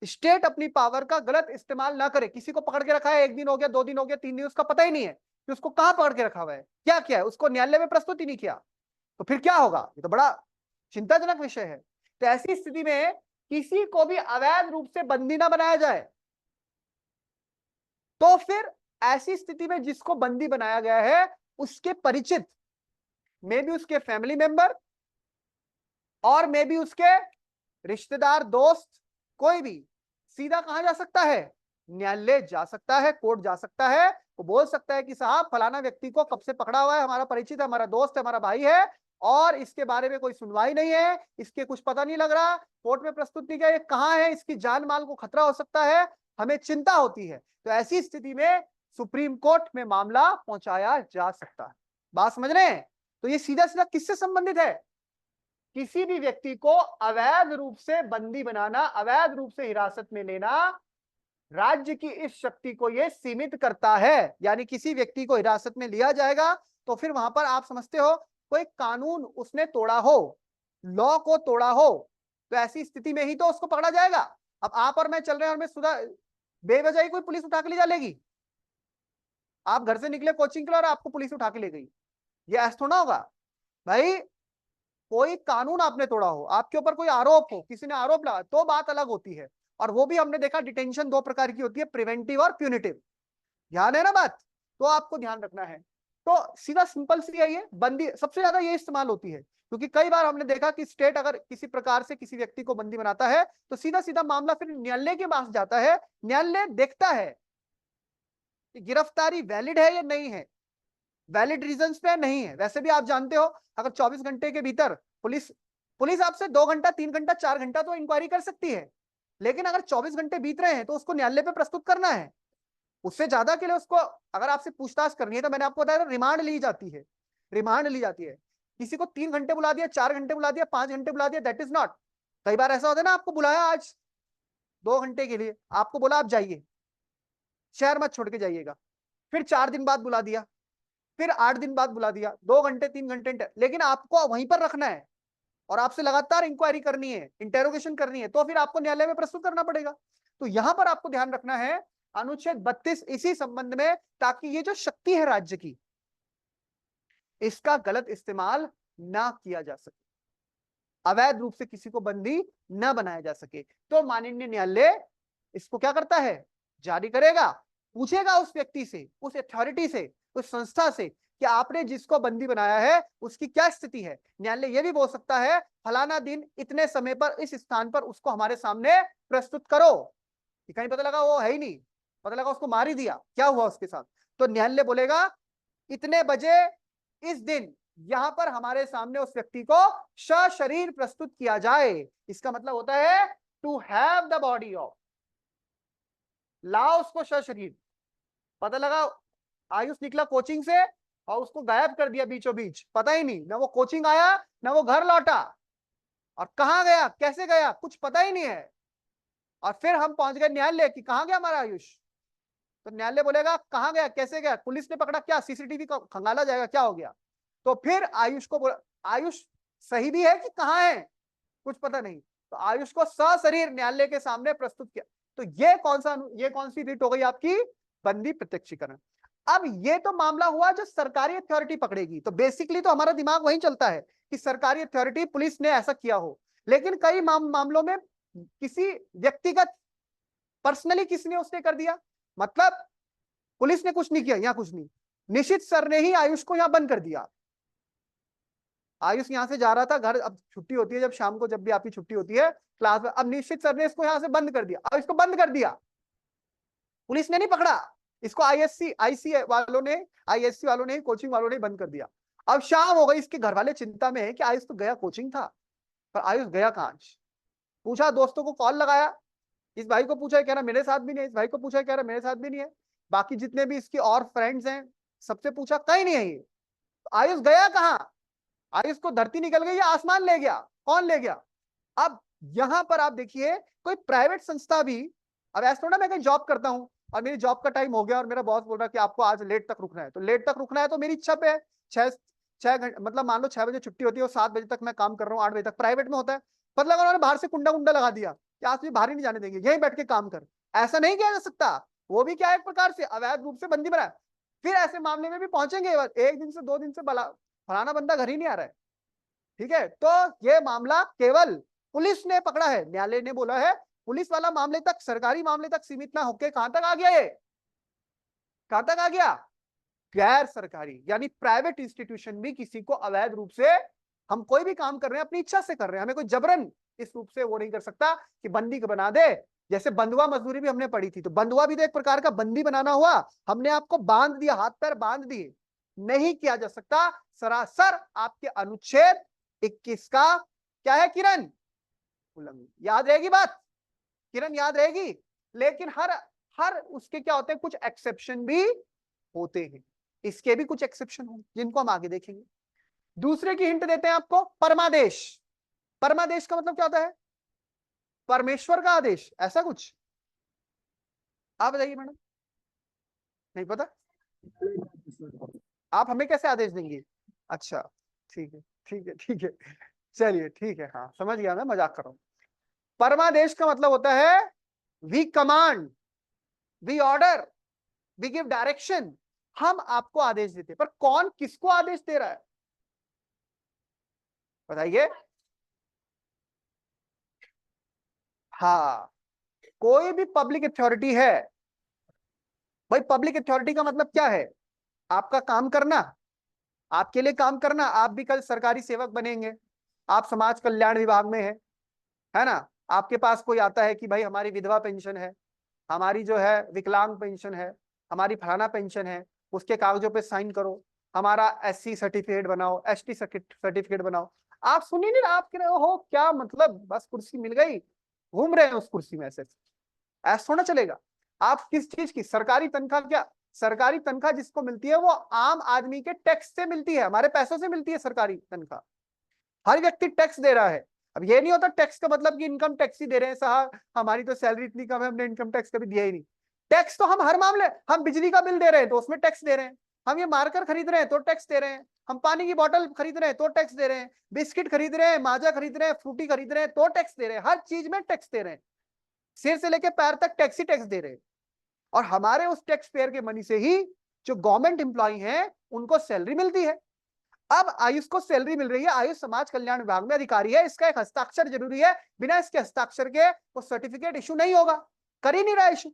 [SPEAKER 2] स्टेट अपनी पावर का गलत इस्तेमाल ना करे। किसी को पकड़ के रखा है, 1 दिन हो गया, 2 दिन हो गया, 3 दिन, उसका पता ही नहीं है कि उसको कहां पकड़ के रखा हुआ है, क्या किया है, उसको न्यायालय में प्रस्तुत ही नहीं किया, तो फिर क्या होगा? ये तो बड़ा चिंताजनक विषय है। तो ऐसी स्थिति में किसी को भी अवैध रूप से बंदी ना बनाया जाए, तो फिर ऐसी स्थिति में जिसको बंदी बनाया गया है उसके परिचित, मे भी उसके फैमिली मेंबर और मे भी उसके रिश्तेदार, दोस्त, कोई भी सीधा कहां जा सकता है? न्यायालय जा सकता है, कोर्ट जा सकता है। वो बोल सकता है कि साहब फलाना व्यक्ति को कब से पकड़ा हुआ है, हमारा परिचित है, हमारा दोस्त है, हमारा भाई है, और इसके बारे में कोई सुनवाई नहीं है, इसके कुछ पता नहीं लग रहा, कोर्ट में प्रस्तुत नहीं किया, ये कहां है, इसकी जान माल को खतरा हो सकता है, हमें चिंता होती है। तो ऐसी स्थिति में सुप्रीम कोर्ट में मामला पहुंचाया जा सकता है। बात समझ रहे हैं? तो ये सीधा सीधा किससे संबंधित है? किसी भी व्यक्ति को अवैध रूप से बंदी बनाना, अवैध रूप से हिरासत में लेना, राज्य की इस शक्ति को यह सीमित करता है। यानी किसी व्यक्ति को हिरासत में लिया जाएगा तो फिर वहां पर आप समझते हो कोई कानून उसने तोड़ा हो, लॉ को तोड़ा हो, तो ऐसी स्थिति में ही तो उसको पकड़ा जाएगा। अब आप और मैं चल रहे हैं और मैं सुधा बेवजह ही कोई पुलिस उठा के ले जा लेगी? आप घर से निकले कोचिंग के लिए और आपको पुलिस उठा के ले गई, ये ऐसा थोड़ा होगा भाई। कोई कानून आपने तोड़ा हो, आपके ऊपर कोई आरोप हो, किसी ने आरोप लगाया, तो बात अलग होती है। और वो भी हमने देखा डिटेंशन 2 प्रकार की होती है, प्रिवेंटिव और प्यूनिटिव। ध्यान है ना बात? तो आपको ध्यान रखना है। तो सीधा सिंपल सी है, ये बंदी सबसे ज्यादा ये इस्तेमाल होती है, क्योंकि कई बार हमने देखा कि स्टेट अगर किसी प्रकार से किसी व्यक्ति को बंदी बनाता है तो सीधा सीधा मामला फिर न्यायालय के पास जाता है, न्यायालय देखता है कि गिरफ्तारी वैलिड है या नहीं है, वैलिड रीजंस पे नहीं है। वैसे भी आप जानते हो अगर 24 घंटे के भीतर पुलिस आपसे 2 घंटा 3 घंटा 4 घंटा तो इंक्वायरी कर सकती है, लेकिन अगर 24 घंटे बीत रहे हैं तो उसको न्यायालय पे प्रस्तुत करना है। उससे ज्यादा के लिए उसको अगर आपसे पूछताछ करनी है तो मैंने आपको बताया रिमांड ली जाती है, रिमांड ली जाती है। किसी को 3 घंटे बुला दिया, 4 घंटे बुला दिया, 5 घंटे बुला दिया, दैट इज नॉट। कई बार ऐसा होता है ना, आपको बुलाया आज 2 घंटे के लिए, आपको बोला आप जाइए, शहर मत छोड़ के जाइएगा, फिर 4 दिन बाद बुला दिया, फिर 8 दिन बाद बुला दिया, 2 घंटे 3 घंटे, लेकिन आपको वहीं पर रखना है और आपसे लगातार इंक्वायरी करनी है, इंटेरोगेशन करनी है, तो फिर आपको न्यायालय में प्रस्तुत करना पड़ेगा। तो यहां पर आपको ध्यान रखना है अनुच्छेद 32 इसी संबंध में, ताकि ये जो शक्ति है राज्य की, इसका गलत इस्तेमाल ना किया जा सके, अवैध रूप से किसी को बंदी न बनाया जा सके। तो माननीय न्यायालय इसको क्या करता है, जारी करेगा, पूछेगा उस व्यक्ति से, उस अथॉरिटी से, उस संस्था से कि आपने जिसको बंदी बनाया है उसकी क्या स्थिति है। न्यायालय यह भी बोल सकता है फलाना दिन इतने समय पर इस स्थान पर उसको हमारे सामने प्रस्तुत करो। कहीं पता लगा वो है ही नहीं, पता लगा उसको मार ही दिया, क्या हुआ उसके साथ, तो न्यायालय बोलेगा इतने बजे इस दिन यहां पर हमारे सामने उस व्यक्ति को सशरीर प्रस्तुत किया जाए। इसका मतलब होता है to have the body of, लाओ उसको सशरीर। पता लगा आयुष निकला कोचिंग से और उसको गायब कर दिया बीचों बीच, पता ही नहीं, ना वो कोचिंग आया ना वो घर लौटा, और कहां गया कैसे गया कुछ पता ही नहीं है। और फिर हम पहुंच गए न्यायालय कि कहां गया हमारा आयुष, तो न्यायालय बोलेगा कहां गया कैसे गया, पुलिस ने पकड़ा क्या, सीसीटीवी का खंगाला जाएगा क्या हो गया। तो फिर आयुष को आयुष सही भी है कि कहां है कुछ पता नहीं, तो आयुष को सशरीर न्यायालय के सामने प्रस्तुत किया। तो ये कौन सी रीट हो गई आपकी, बंदी प्रत्यक्षीकरण। अब ये तो मामला हुआ जो सरकारी अथॉरिटी पकड़ेगी, तो बेसिकली तो हमारा दिमाग वहीं चलता है कि सरकारी अथॉरिटी पुलिस ने ऐसा किया हो, लेकिन कई मामलों में किसी व्यक्तिगत पर्सनली किसने उसने कर दिया, मतलब पुलिस ने कुछ नहीं किया, यहां कुछ नहीं, निशित सर ने ही आयुष को यहां बंद कर दिया। आयुष यहां से जा रहा था घर, अब छुट्टी होती है जब शाम को, जब भी आपकी छुट्टी होती है क्लास में, अब निश्चित सर ने इसको यहां से बंद कर दिया, अब इसको बंद कर दिया, पुलिस ने नहीं पकड़ा इसको, आईएससी वालों ने कोचिंग वालों ने बंद कर दिया। अब शाम हो गई, इसके घर वाले चिंता में है कि आयुष तो गया कोचिंग था, पर आयुष गया कहां, पूछा दोस्तों को कॉल लगाया, इस भाई को पूछा, कह रहा मेरे साथ भी नहीं है, इस भाई को पूछा, कह रहा मेरे साथ भी नहीं है, बाकी जितने भी इसके और फ्रेंड्स हैं सबसे पूछा, कहीं नहीं है ये, तो आयुष गया कहां, आयुष को धरती निकल गई या आसमान ले गया, कौन ले गया। अब यहां पर आप देखिए कोई प्राइवेट संस्था भी, अब ऐसा थोड़ा मैं कहीं जॉब करता हूं और मेरी जॉब का टाइम हो गया और मेरा बॉस बोल रहा है कि आपको आज लेट तक रुकना है, तो लेट तक रुकना है तो मेरी इच्छा पे है, 6 घंटे, मतलब मान लो 6 बजे छुट्टी होती है और 7 बजे तक मैं काम कर रहा हूँ, 8 बजे तक प्राइवेट में होता है, मतलब उन्होंने बाहर से कुंडा कुंडा लगा दिया कि आज भी बाहर ही नहीं जाने देंगे, यहीं बैठ के काम कर, ऐसा नहीं किया जा सकता, वो भी क्या एक प्रकार से अवैध रूप से बंदी बनाया। फिर ऐसे मामले में भी पहुंचेंगे, 1 दिन से 2 दिन से फलाना बंदा घर ही नहीं आ रहा है, ठीक है, तो ये मामला केवल पुलिस ने पकड़ा है, न्यायालय ने बोला है पुलिस वाला मामले तक, सरकारी मामले तक सीमित ना होकर कहां तक आ गया, ये कहां तक आ गया, गैर सरकारी यानी प्राइवेट इंस्टीट्यूशन भी किसी को अवैध रूप से, हम कोई भी काम कर रहे हैं अपनी इच्छा से कर रहे हैं, हमें कोई जबरन इस रूप से वो नहीं कर सकता कि बंदी को बना दे। जैसे बंधुआ मजदूरी भी हमने पढ़ी थी, तो बंधुआ भी तो एक प्रकार का बंदी बनाना हुआ, हमने आपको बांध दिया, हाथ पैर बांध दिए, नहीं किया जा सकता, सरासर आपके अनुच्छेद 21 का क्या है किरण, उल्लंघन। याद रहेगी बात किरण, याद रहेगी, लेकिन हर उसके क्या होते हैं, कुछ एक्सेप्शन भी होते हैं, इसके भी कुछ एक्सेप्शन होंगे जिनको हम आगे देखेंगे। दूसरे की हिंट देते हैं आपको, परमादेश, परमादेश का मतलब क्या होता है, परमेश्वर का आदेश, ऐसा कुछ, आप बताइए मैडम, नहीं पता, आप हमें कैसे आदेश देंगे, अच्छा ठीक है ठीक है ठीक है, चलिए ठीक है, हाँ समझ गया, मैं मजाक कर रहा हूं। परमादेश का मतलब होता है we command, we order, we give direction, हम आपको आदेश देते हैं, पर कौन किसको आदेश दे रहा है बताइए। हाँ, कोई भी पब्लिक अथॉरिटी है, भाई पब्लिक अथॉरिटी का मतलब क्या है, आपका काम करना, आपके लिए काम करना, आप भी कल सरकारी सेवक बनेंगे, आप समाज कल्याण विभाग में है ना, आपके पास कोई आता है कि भाई हमारी विधवा पेंशन है, हमारी जो है विकलांग पेंशन है, हमारी फलाना पेंशन है, उसके कागजों पे साइन करो, हमारा SC सर्टिफिकेट बनाओ, ST सर्टिफिकेट बनाओ। आप सुनिए नहीं, आप कह रहे हो क्या मतलब, बस कुर्सी मिल गई, घूम रहे हैं उस कुर्सी में, ऐसा थोड़ा चलेगा। आप किस चीज की सरकारी तनख्वाह, क्या सरकारी तनख्वाह जिसको मिलती है वो आम आदमी के टैक्स से मिलती है, हमारे पैसों से मिलती है सरकारी तनख्वाह। हर व्यक्ति टैक्स दे रहा है। अब ये नहीं होता टैक्स का मतलब कि इनकम टैक्स ही दे रहे हैं, साहब हमारी तो सैलरी इतनी कम है, हमने इनकम टैक्स कभी दिया ही नहीं। टैक्स तो हम हर मामले, हम बिजली का बिल दे रहे हैं तो उसमें टैक्स दे रहे हैं, हम ये मार्कर खरीद रहे हैं तो टैक्स दे रहे हैं, हम पानी की बोतल खरीद रहे हैं तो टैक्स दे रहे हैं, बिस्किट खरीद रहे हैं, माजा खरीद रहे हैं, फ्रूटी खरीद रहे हैं तो टैक्स दे रहे हैं, हर चीज में टैक्स दे रहे हैं, सिर से लेके पैर तक टैक्स ही टैक्स दे रहे हैं। और हमारे उस टैक्स पेयर के मनी से ही जो गवर्नमेंट एम्प्लॉय हैं उनको सैलरी मिलती है। अब आयुष को सैलरी मिल रही है, आयुष समाज कल्याण विभाग में अधिकारी है, इसका एक हस्ताक्षर जरूरी है, बिना इसके हस्ताक्षर के वो सर्टिफिकेट इशू नहीं होगा, कर ही नहीं रहा इशू।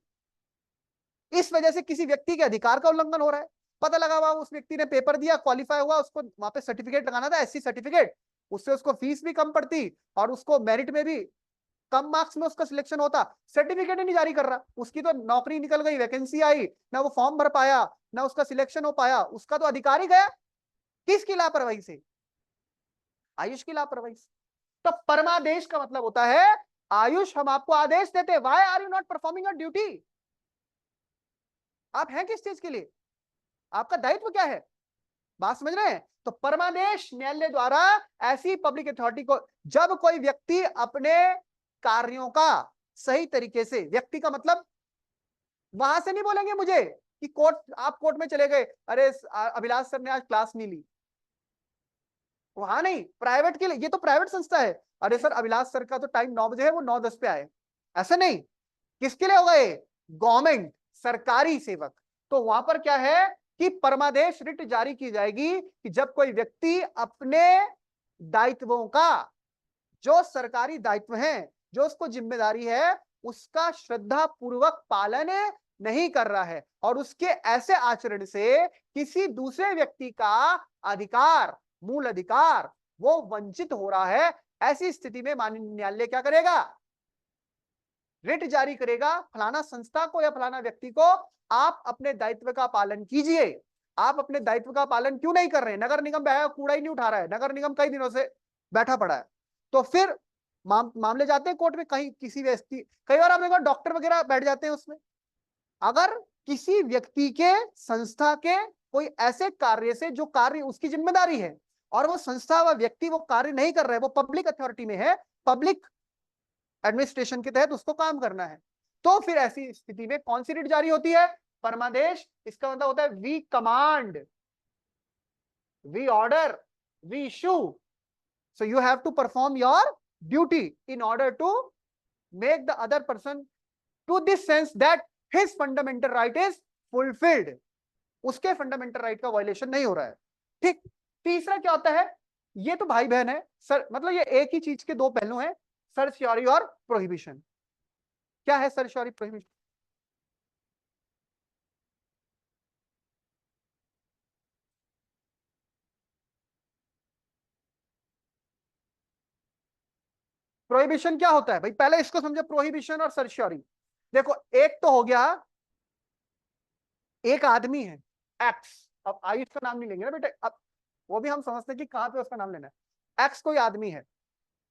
[SPEAKER 2] इस वजह से किसी व्यक्ति के अधिकार का उल्लंघन हो रहा है। पता लगा हुआ उस व्यक्ति ने पेपर दिया, क्वालिफाई हुआ, उसको वहां पे सर्टिफिकेट लगाना था, SC सर्टिफिकेट, उससे उसको फीस भी कम पड़ती और उसको मेरिट में भी कम मार्क्स में उसका सिलेक्शन होता, सर्टिफिकेट ही नहीं जारी कर रहा, उसकी तो नौकरी निकल गई, वैकेंसी आई ना, वो फॉर्म भर पाया ना, उसका सिलेक्शन हो पाया, उसका तो अधिकार ही गया। किसकी लापरवाही से? आयुष की लापरवाही से। तो परमादेश का मतलब होता है आयुष हम आपको आदेश देते, why are you not performing your duty? आप हैं किस चीज के लिए, आपका दायित्व क्या है, बात समझ रहे हैं? तो परमादेश न्यायालय द्वारा ऐसी पब्लिक अथॉरिटी को, जब कोई व्यक्ति अपने कार्यों का सही तरीके से, व्यक्ति का मतलब वहां से नहीं बोलेंगे मुझे कि कोर्ट, आप कोर्ट में चले गए, अरे अभिलाष सर ने आज क्लास नहीं ली, वहां नहीं, प्राइवेट के लिए, ये तो प्राइवेट संस्था है, अरे सर अभिलाष सर का तो टाइम 9 बजे है, वो 9:10 पे आए, ऐसा नहीं। किसके लिए होगा ये? गवर्नमेंट, सरकारी सेवक। तो वहां पर क्या है कि परमादेश रिट जारी की जाएगी कि जब कोई व्यक्ति अपने दायित्वों का, जो सरकारी दायित्व हैं, जो उसको जिम्मेदारी है, उसका श्रद्धा पूर्वक पालन नहीं कर रहा है और उसके ऐसे आचरण से किसी दूसरे व्यक्ति का अधिकार, मूल अधिकार वो वंचित हो रहा है, ऐसी स्थिति में माननीय न्यायालय क्या करेगा? रिट जारी करेगा फलाना संस्था को या फलाना व्यक्ति को, आप अपने दायित्व का पालन कीजिए। आप अपने दायित्व का पालन क्यों नहीं कर रहे हैं? नगर निगम कूड़ा ही नहीं उठा रहा है, नगर निगम कई दिनों से बैठा पड़ा है, तो फिर मामले जाते हैं कोर्ट में, कहीं किसी व्यक्ति, कई बार आपने कहा डॉक्टर वगैरह बैठ जाते हैं उसमें। अगर किसी व्यक्ति के, संस्था के कोई ऐसे कार्य से, जो कार्य उसकी जिम्मेदारी है और वो संस्था व व्यक्ति वो कार्य नहीं कर रहे, वो पब्लिक अथॉरिटी में है, पब्लिक एडमिनिस्ट्रेशन के तहत उसको काम करना है, तो फिर ऐसी स्थिति में कौन सी रिट जारी होती है? परमादेश। इसका मतलब होता है we command, we order, we issue, so you have to perform your duty in order to make the other person to this sense that his fundamental right is fulfilled, उसके फंडामेंटल राइट का violation नहीं हो रहा है। ठीक। तीसरा क्या होता है? ये तो भाई बहन है सर, मतलब ये एक ही चीज के दो पहलू हैं, सर्शियोरी और प्रोहिबिशन। क्या है सर्शियोरी प्रोहिबिशन? प्रोहिबिशन क्या होता है भाई, पहले इसको समझे, प्रोहिबिशन और सर्शियोरी। देखो, एक तो हो गया, एक आदमी है एक्स, अब आयुष का नाम नहीं लेंगे ना बेटे, अब वो भी हम समझते हैं कि कहां पे उसका नाम लेना है। एक्स कोई आदमी है,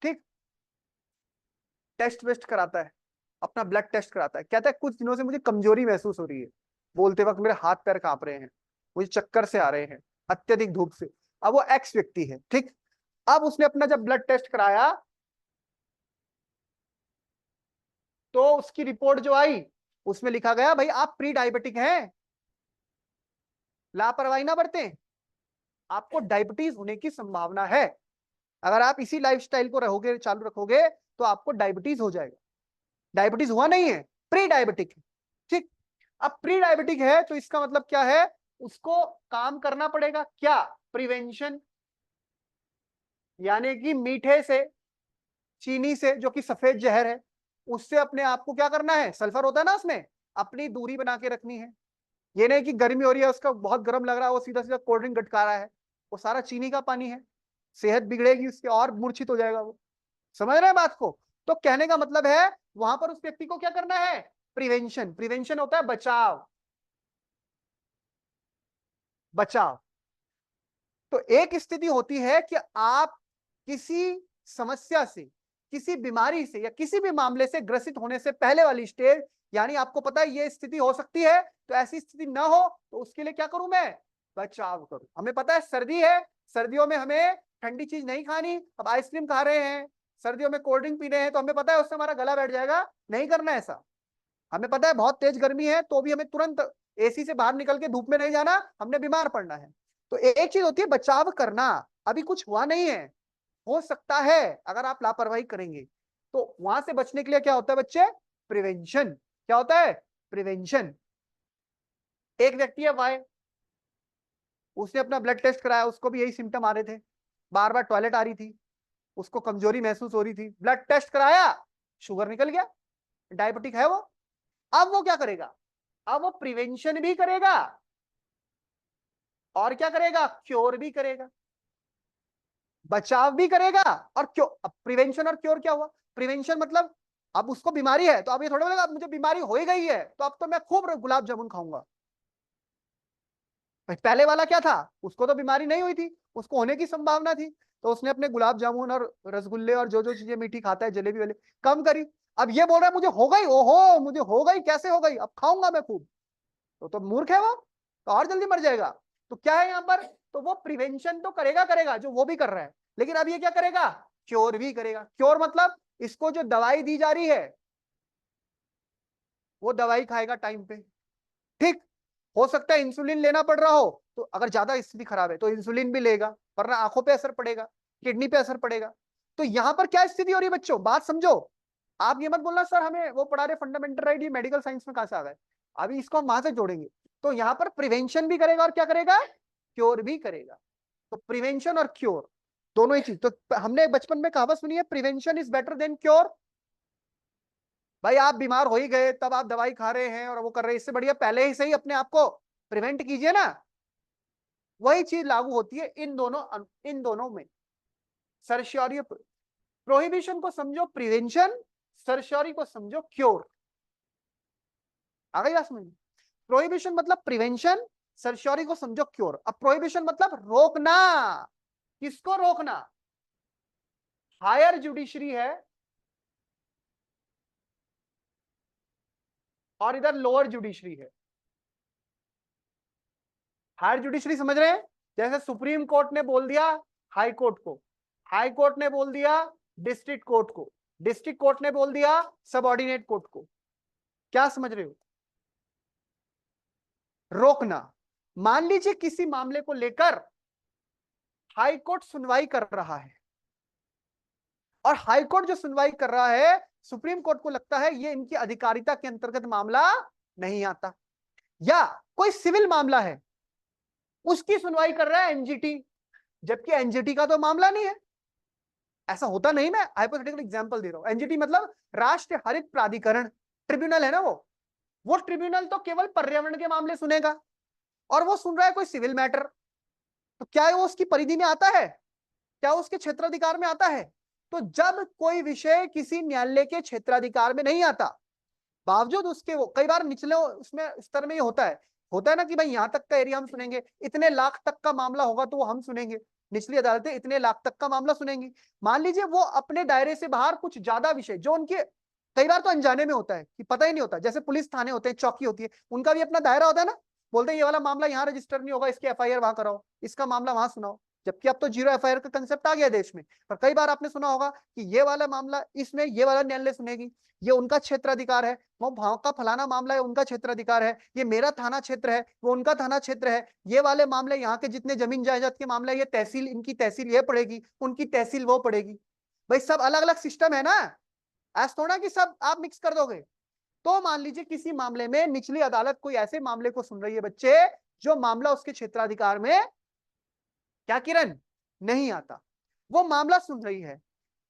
[SPEAKER 2] ठीक, टेस्ट वेस्ट कराता है, अपना ब्लड टेस्ट कराता है, कहता है कुछ दिनों से मुझे कमजोरी महसूस हो रही है, बोलते वक्त मेरे हाथ पैर कांप रहे हैं, मुझे चक्कर से आ रहे हैं अत्यधिक धूप से। अब वो एक्स व्यक्ति है, ठीक। अब उसने अपना जब ब्लड टेस्ट कराया तो उसकी रिपोर्ट जो आई उसमें लिखा गया भाई आप प्री डायबिटिक हैं, लापरवाही ना बरतें, आपको डायबिटीज होने की संभावना है, अगर आप इसी लाइफस्टाइल को रहोगे, चालू रखोगे तो आपको डायबिटीज हो जाएगा। डायबिटीज हुआ नहीं है, प्री डायबिटिक, ठीक। अब प्री डायबिटिक है तो इसका मतलब क्या है? उसको काम करना पड़ेगा क्या? प्रिवेंशन, यानी कि मीठे से, चीनी से, जो कि सफेद जहर है, उससे अपने आप को क्या करना है? सल्फर होता है ना उसमें, अपनी दूरी बना के रखनी है। ये नहीं कि गर्मी हो रही है, उसका बहुत गर्म लग रहा है, वो सीधा सीधा कोल्ड ड्रिंक गटका रहा है, वो सारा चीनी का पानी है, सेहत बिगड़ेगी उसके और मूर्छित हो जाएगा वो। समझ रहे हैं बात को? तो कहने का मतलब है वहां पर उस व्यक्ति को क्या करना है? प्रिवेंशन। प्रिवेंशन होता है बचाव, बचाव। तो एक स्थिति होती है कि आप किसी समस्या से, किसी बीमारी से या किसी भी मामले से ग्रसित होने से पहले वाली स्टेज, यानी आपको पता है ये स्थिति हो सकती है, तो ऐसी स्थिति ना हो तो उसके लिए क्या करूं मैं? बचाव करूं। हमें पता है सर्दी है, सर्दियों में हमें ठंडी चीज नहीं खानी। अब आइसक्रीम खा रहे हैं, सर्दियों में कोल्ड ड्रिंक पी रहे हैं, तो हमें पता है उससे हमारा गला बैठ जाएगा, नहीं करना ऐसा। हमें पता है बहुत तेज गर्मी है, तो भी हमें तुरंत एसी से बाहर निकल के धूप में नहीं जाना, हमने बीमार पड़ना है। तो एक चीज होती है बचाव करना, अभी कुछ हुआ नहीं है, हो सकता है अगर आप लापरवाही करेंगे, तो वहां से बचने के लिए क्या होता है बच्चे? प्रिवेंशन। क्या होता है? प्रिवेंशन। एक व्यक्ति है वाई, उसने अपना ब्लड टेस्ट कराया, उसको भी यही सिम्टम आ रहे थे, बार बार टॉयलेट आ रही थी, उसको कमजोरी महसूस हो रही थी, ब्लड टेस्ट कराया, शुगर निकल गया, डायबिटिक है वो। अब वो क्या करेगा? अब वो प्रिवेंशन भी करेगा और क्या करेगा? क्योर भी करेगा। बचाव भी करेगा और क्यों। अब प्रिवेंशन और क्योर क्या हुआ? प्रिवेंशन मतलब अब उसको बीमारी है, तो अब ये थोड़ा बोलेगा अब मुझे बीमारी हो ही गई है तो अब तो मैं खूब गुलाब जामुन खाऊंगा। पहले वाला क्या था? उसको तो बीमारी नहीं हुई थी, उसको होने की संभावना थी, तो उसने अपने गुलाब जामुन और रसगुल्ले और जो जो चीजें मीठी खाता है, जलेबी वाले, कम करी। अब ये बोल रहा है मुझे हो गई, ओहो मुझे हो गई, कैसे हो गई, अब खाऊंगा मैं खूब। तो मूर्ख है वो, तो और जल्दी मर जाएगा। तो क्या है यहां पर? तो वो प्रिवेंशन तो करेगा करेगा जो वो भी कर रहा है, लेकिन अब ये क्या करेगा? क्योर भी करेगा। क्योर मतलब इसको जो दवाई दी जा रही है वो दवाई खाएगा टाइम पे। ठीक, हो सकता है इंसुलिन लेना पड़ रहा हो, तो अगर ज्यादा स्थिति खराब है तो इंसुलिन भी लेगा, वरना आंखों पे असर पड़ेगा, किडनी पे असर पड़ेगा। तो यहां पर क्या स्थिति हो रही है बच्चों? बात समझो। आप ये मत बोलना सर हमें वो पढ़ा रहे फंडामेंटल राइट, ये मेडिकल साइंस में कहां से आ गए। अभी इसको हम वहां से जोड़ेंगे। तो यहां पर प्रिवेंशन भी करेगा और क्या करेगा? क्योर भी करेगा। तो प्रिवेंशन और क्योर दोनों ही चीज। तो हमने बचपन में कहावत सुनी है, prevention is better than cure. भाई आप बीमार हो ही गए, तब आप दवाई खा रहे हैं और वो कर रहे हैं, इससे बढ़िया पहले ही सही अपने आप को प्रिवेंट कीजिए ना। वही चीज लागू होती है इन दोनों में। सर्श्योरी प्रोहिबिशन को समझो प्रिवेंशन, सर्श्योरी को समझो क्योर। आ गई बात समझ? प्रोहिबिशन मतलब प्रिवेंशन, सर्श्योरी को समझो क्योर। अब प्रोहिबिशन मतलब रोकना। किसको रोकना? हायर जुडिशरी है और इधर लोअर जुडिशरी है। हायर जुडिशरी समझ रहे हैं? जैसे सुप्रीम कोर्ट ने बोल दिया हाई कोर्ट को, हाई कोर्ट ने बोल दिया डिस्ट्रिक्ट कोर्ट को, डिस्ट्रिक्ट कोर्ट ने बोल दिया सबऑर्डिनेट कोर्ट को। क्या समझ रहे हो? रोकना। मान लीजिए किसी मामले को लेकर हाई कोर्ट सुनवाई कर रहा है, और हाई कोर्ट जो सुनवाई कर रहा है, सुप्रीम कोर्ट को लगता है ये इनकी अधिकारिता के अंतर्गत मामला नहीं आता, या कोई सिविल मामला है उसकी सुनवाई कर रहा है एनजीटी, जबकि एनजीटी का तो मामला नहीं है। ऐसा होता नहीं, मैं हाइपोथेटिकल एग्जांपल दे रहा हूं। एनजीटी मतलब राष्ट्रीय हरित प्राधिकरण ट्रिब्यूनल है ना, वो ट्रिब्यूनल तो केवल पर्यावरण के मामले सुनेगा, और वो सुन रहा है कोई सिविल मैटर, तो क्या वो उसकी परिधि में आता है? क्या उसके क्षेत्राधिकार में आता है? तो जब कोई विषय किसी न्यायालय के क्षेत्राधिकार में नहीं आता, बावजूद उसके, वो कई बार निचले उसमें स्तर में ये होता है ना कि भाई यहां तक का एरिया हम सुनेंगे, इतने लाख तक का मामला होगा तो वो हम सुनेंगे, निचली अदालतें इतने लाख तक का मामला सुनेंगी। मान लीजिए वो अपने दायरे से बाहर कुछ ज्यादा विषय जो उनके कई बार तो अनजाने में होता है कि पता ही नहीं होता, जैसे पुलिस थाने होते हैं, चौकी होती है, उनका भी अपना दायरा होता है ना। बोलते हैं ये वाला मामला यहाँ रजिस्टर नहीं होगा, इसकी एफआईआर वहां कराओ, इसका मामला वहां सुनाओ। जबकि अब तो जीरो एफआईआर का कंसेप्ट आ गया देश में, पर कई बार आपने सुना होगा कि ये वाला मामला इसमें ये वाला न्यायालय सुनेगी, ये उनका क्षेत्राधिकार है, वो भाव का फलाना मामला है उनका क्षेत्राधिकार है, ये मेरा थाना क्षेत्र है वो उनका थाना क्षेत्र है, ये वाले मामले यहाँ के जितने जमीन जायदाद के मामले, ये तहसील इनकी तहसील ये पड़ेगी, उनकी तहसील वो पड़ेगी। भाई सब अलग अलग सिस्टम है ना, ऐसा थोड़ा कि सब आप मिक्स कर दोगे। तो मान लीजिए किसी मामले में निचली अदालत कोई ऐसे मामले को सुन रही है बच्चे, जो मामला उसके क्षेत्राधिकार में, क्या किरण, नहीं आता, वो मामला सुन रही है,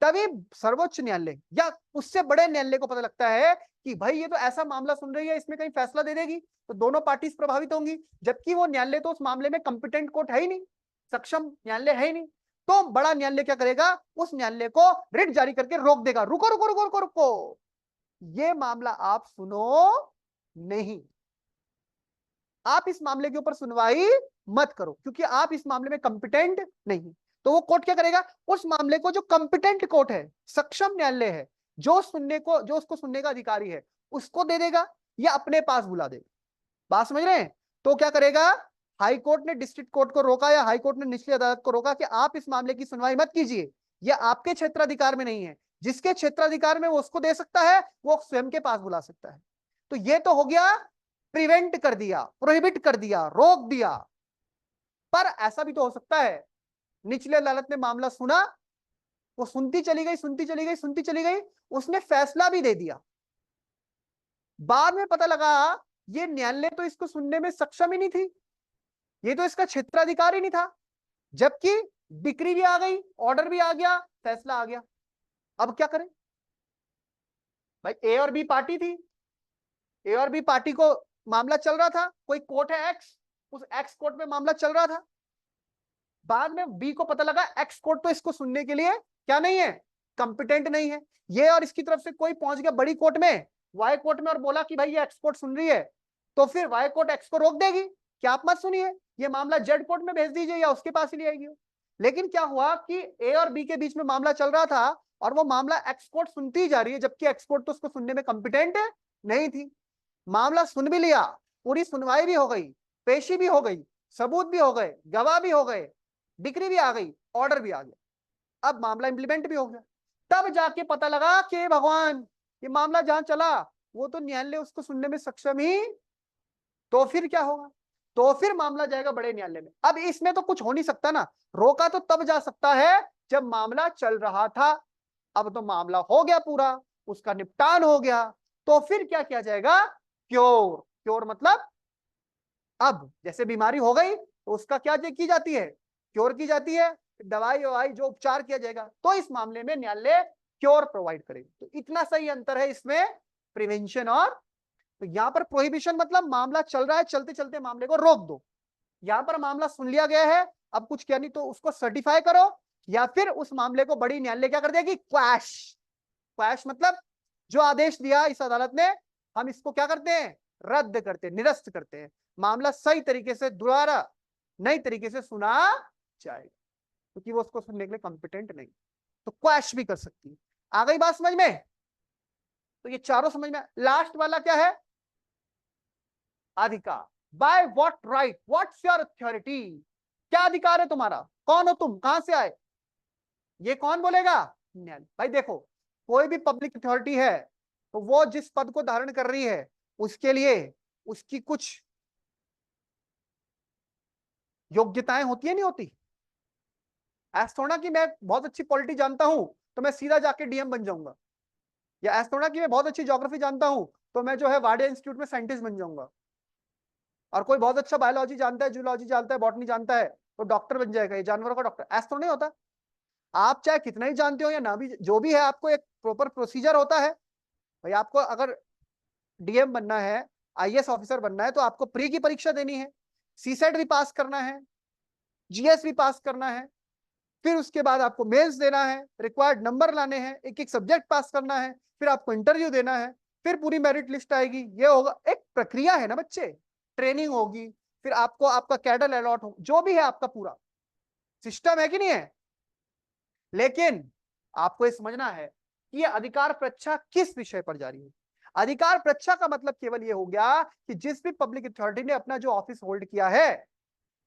[SPEAKER 2] तभी सर्वोच्च न्यायालय या उससे बड़े न्यायालय को पता लगता है कि भाई ये तो ऐसा मामला सुन रही है, इसमें कहीं फैसला दे देगी तो दोनों पार्टीज प्रभावित होंगी, जबकि वो न्यायालय तो उस मामले में कंपिटेंट कोर्ट है ही नहीं, सक्षम न्यायालय है ही नहीं। तो बड़ा न्यायालय क्या करेगा? उस न्यायालय को रिट जारी करके रोक देगा, रुको रुको रुको रुको रुको, ये मामला आप सुनो नहीं, आप इस मामले के ऊपर सुनवाई मत करो क्योंकि आप इस मामले में कंपिटेंट नहीं। तो वो कोर्ट क्या करेगा, उस मामले को जो कंपिटेंट कोर्ट है, सक्षम न्यायालय है, जो उसको सुनने का अधिकारी है, उसको दे देगा या अपने पास बुला देगा। बात समझ रहे हैं? तो क्या करेगा, हाई कोर्ट ने डिस्ट्रिक्ट कोर्ट को रोका या हाई कोर्ट ने निचली अदालत को रोका कि आप इस मामले की सुनवाई मत कीजिए, यह आपके क्षेत्राधिकार में नहीं है। जिसके क्षेत्राधिकार में वो उसको दे सकता है, वो स्वयं के पास बुला सकता है। तो ये तो हो गया, प्रिवेंट कर दिया, प्रोहिबिट कर दिया, रोक दिया। पर ऐसा भी तो हो सकता है, निचले अदालत ने मामला सुना, वो सुनती चली गई, सुनती चली गई, सुनती चली गई, उसने फैसला भी दे दिया, बाद में पता लगा ये न्यायालय तो इसको सुनने में सक्षम ही नहीं थी, ये तो इसका क्षेत्राधिकार ही नहीं था, जबकि डिक्री भी आ गई, ऑर्डर भी आ गया, फैसला आ गया। अब क्या करें भाई, ए और बी पार्टी थी, ए और बी पार्टी को मामला चल रहा था, कोई कोर्ट है एक्स, उस एक्स कोर्ट में मामला चल रहा था। बाद में बी को पता लगा एक्स कोर्ट तो इसको सुनने के लिए क्या नहीं है, कंपिटेंट नहीं है। ये और इसकी तरफ से कोई पहुंच गया बड़ी कोर्ट में, वाई कोर्ट में, और बोला कि भाई ये एक्स कोर्ट सुन रही है, तो फिर वाई कोर्ट एक्स को रोक देगी कि आप मत सुनिए, ये मामला जेड कोर्ट में भेज दीजिए या उसके पास ही ले आएगी। लेकिन क्या हुआ कि ए और बी के बीच में मामला चल रहा था और वो मामला एक्स कोर्ट सुनती जा रही है, जबकि एक्स कोर्ट तो उसको सुनने में कंपिटेंट नहीं थी। मामला सुन भी लिया, पूरी सुनवाई भी हो गई, पेशी भी हो गई, सबूत भी हो गए, गवाह भी हो गए, डिक्री भी आ गई, ऑर्डर भी आ गया, अब मामला इंप्लीमेंट भी हो गया। तब जाके पता लगा कि भगवान, ये मामला जहां चला वो तो न्यायालय उसको सुनने में सक्षम ही, तो फिर क्या होगा, तो फिर मामला जाएगा बड़े न्यायालय में। अब इसमें तो कुछ हो नहीं सकता ना, रोका तो तब जा सकता है जब मामला चल रहा था। अब तो मामला हो गया पूरा, उसका निपटान हो गया, तो फिर क्या किया जाएगा, क्योर। क्योर मतलब अब जैसे बीमारी हो गई तो उसका क्या की जाती है, क्योर की जाती है, दवाई ववाई जो उपचार किया जाएगा, तो इस मामले में न्यायालय क्योर प्रोवाइड करेगा। तो इतना सही अंतर है इसमें प्रिवेंशन और, तो यहां पर प्रोहिबिशन मतलब मामला चल रहा है, चलते चलते मामले को रोक दो। यहां पर मामला सुन लिया गया है, अब कुछ किया नहीं तो उसको सर्टिफाई करो, या फिर उस मामले को बड़ी न्यायालय क्या कर देगी, क्वैश। क्वैश मतलब जो आदेश दिया इस अदालत ने, हम इसको क्या करते हैं, रद्द करते हैं, निरस्त करते हैं, मामला सही तरीके से दोबारा नई तरीके से सुना जाएगा, क्योंकि वो उसको सुनने के लिए कॉम्पिटेंट नहीं। तो क्वैश भी कर सकती है। आ गई बात समझ में? तो ये चारों समझ में। लास्ट वाला क्या है, अधिकार। By what right, what's your authority, क्या अधिकार है तुम्हारा, कौन हो तुम, कहां से आए, ये कौन बोलेगा, न्यायालय। भाई देखो, कोई भी पब्लिक अथॉरिटी है तो वो जिस पद को धारण कर रही है उसके लिए उसकी कुछ योग्यताएं होती है, नहीं होती। ऐसा थोड़ा कि मैं बहुत अच्छी पॉलिटी जानता हूं तो मैं सीधा जाके डीएम बन जाऊंगा, या ऐसा थोड़ा कि मैं बहुत अच्छी ज्योग्राफी जानता हूं तो मैं जो है वाडिया इंस्टीट्यूट में साइंटिस्ट बन जाऊंगा, और कोई बहुत अच्छा बायोलॉजी जानता है, जूलॉजी जानता है, बॉटनी जानता है तो डॉक्टर बन जाएगा, ये जानवरों का डॉक्टर। ऐसा तो नहीं होता। आप चाहे कितना ही जानते हो या ना भी, जो भी है, आपको एक प्रॉपर प्रोसीजर होता है। भाई आपको अगर डीएम बनना है, आईएएस ऑफिसर बनना है, तो आपको प्री की परीक्षा देनी है, सीसेट भी पास करना है, जीएस भी पास करना है, फिर उसके बाद आपको मेंस देना है, रिक्वायर्ड नंबर लाने हैं, एक एक सब्जेक्ट पास करना है, फिर आपको इंटरव्यू देना है, फिर पूरी मेरिट लिस्ट आएगी, ये होगा, एक प्रक्रिया है ना बच्चे, ट्रेनिंग होगी, फिर आपको आपका कैडर अलॉट हो, जो भी है आपका पूरा सिस्टम है कि नहीं है। लेकिन आपको ये समझना है कि ये अधिकार परीक्षा किस विषय पर जारी है। अधिकार परीक्षा का मतलब केवल ये हो गया कि जिस भी पब्लिक अथॉरिटी ने अपना जो ऑफिस होल्ड किया है,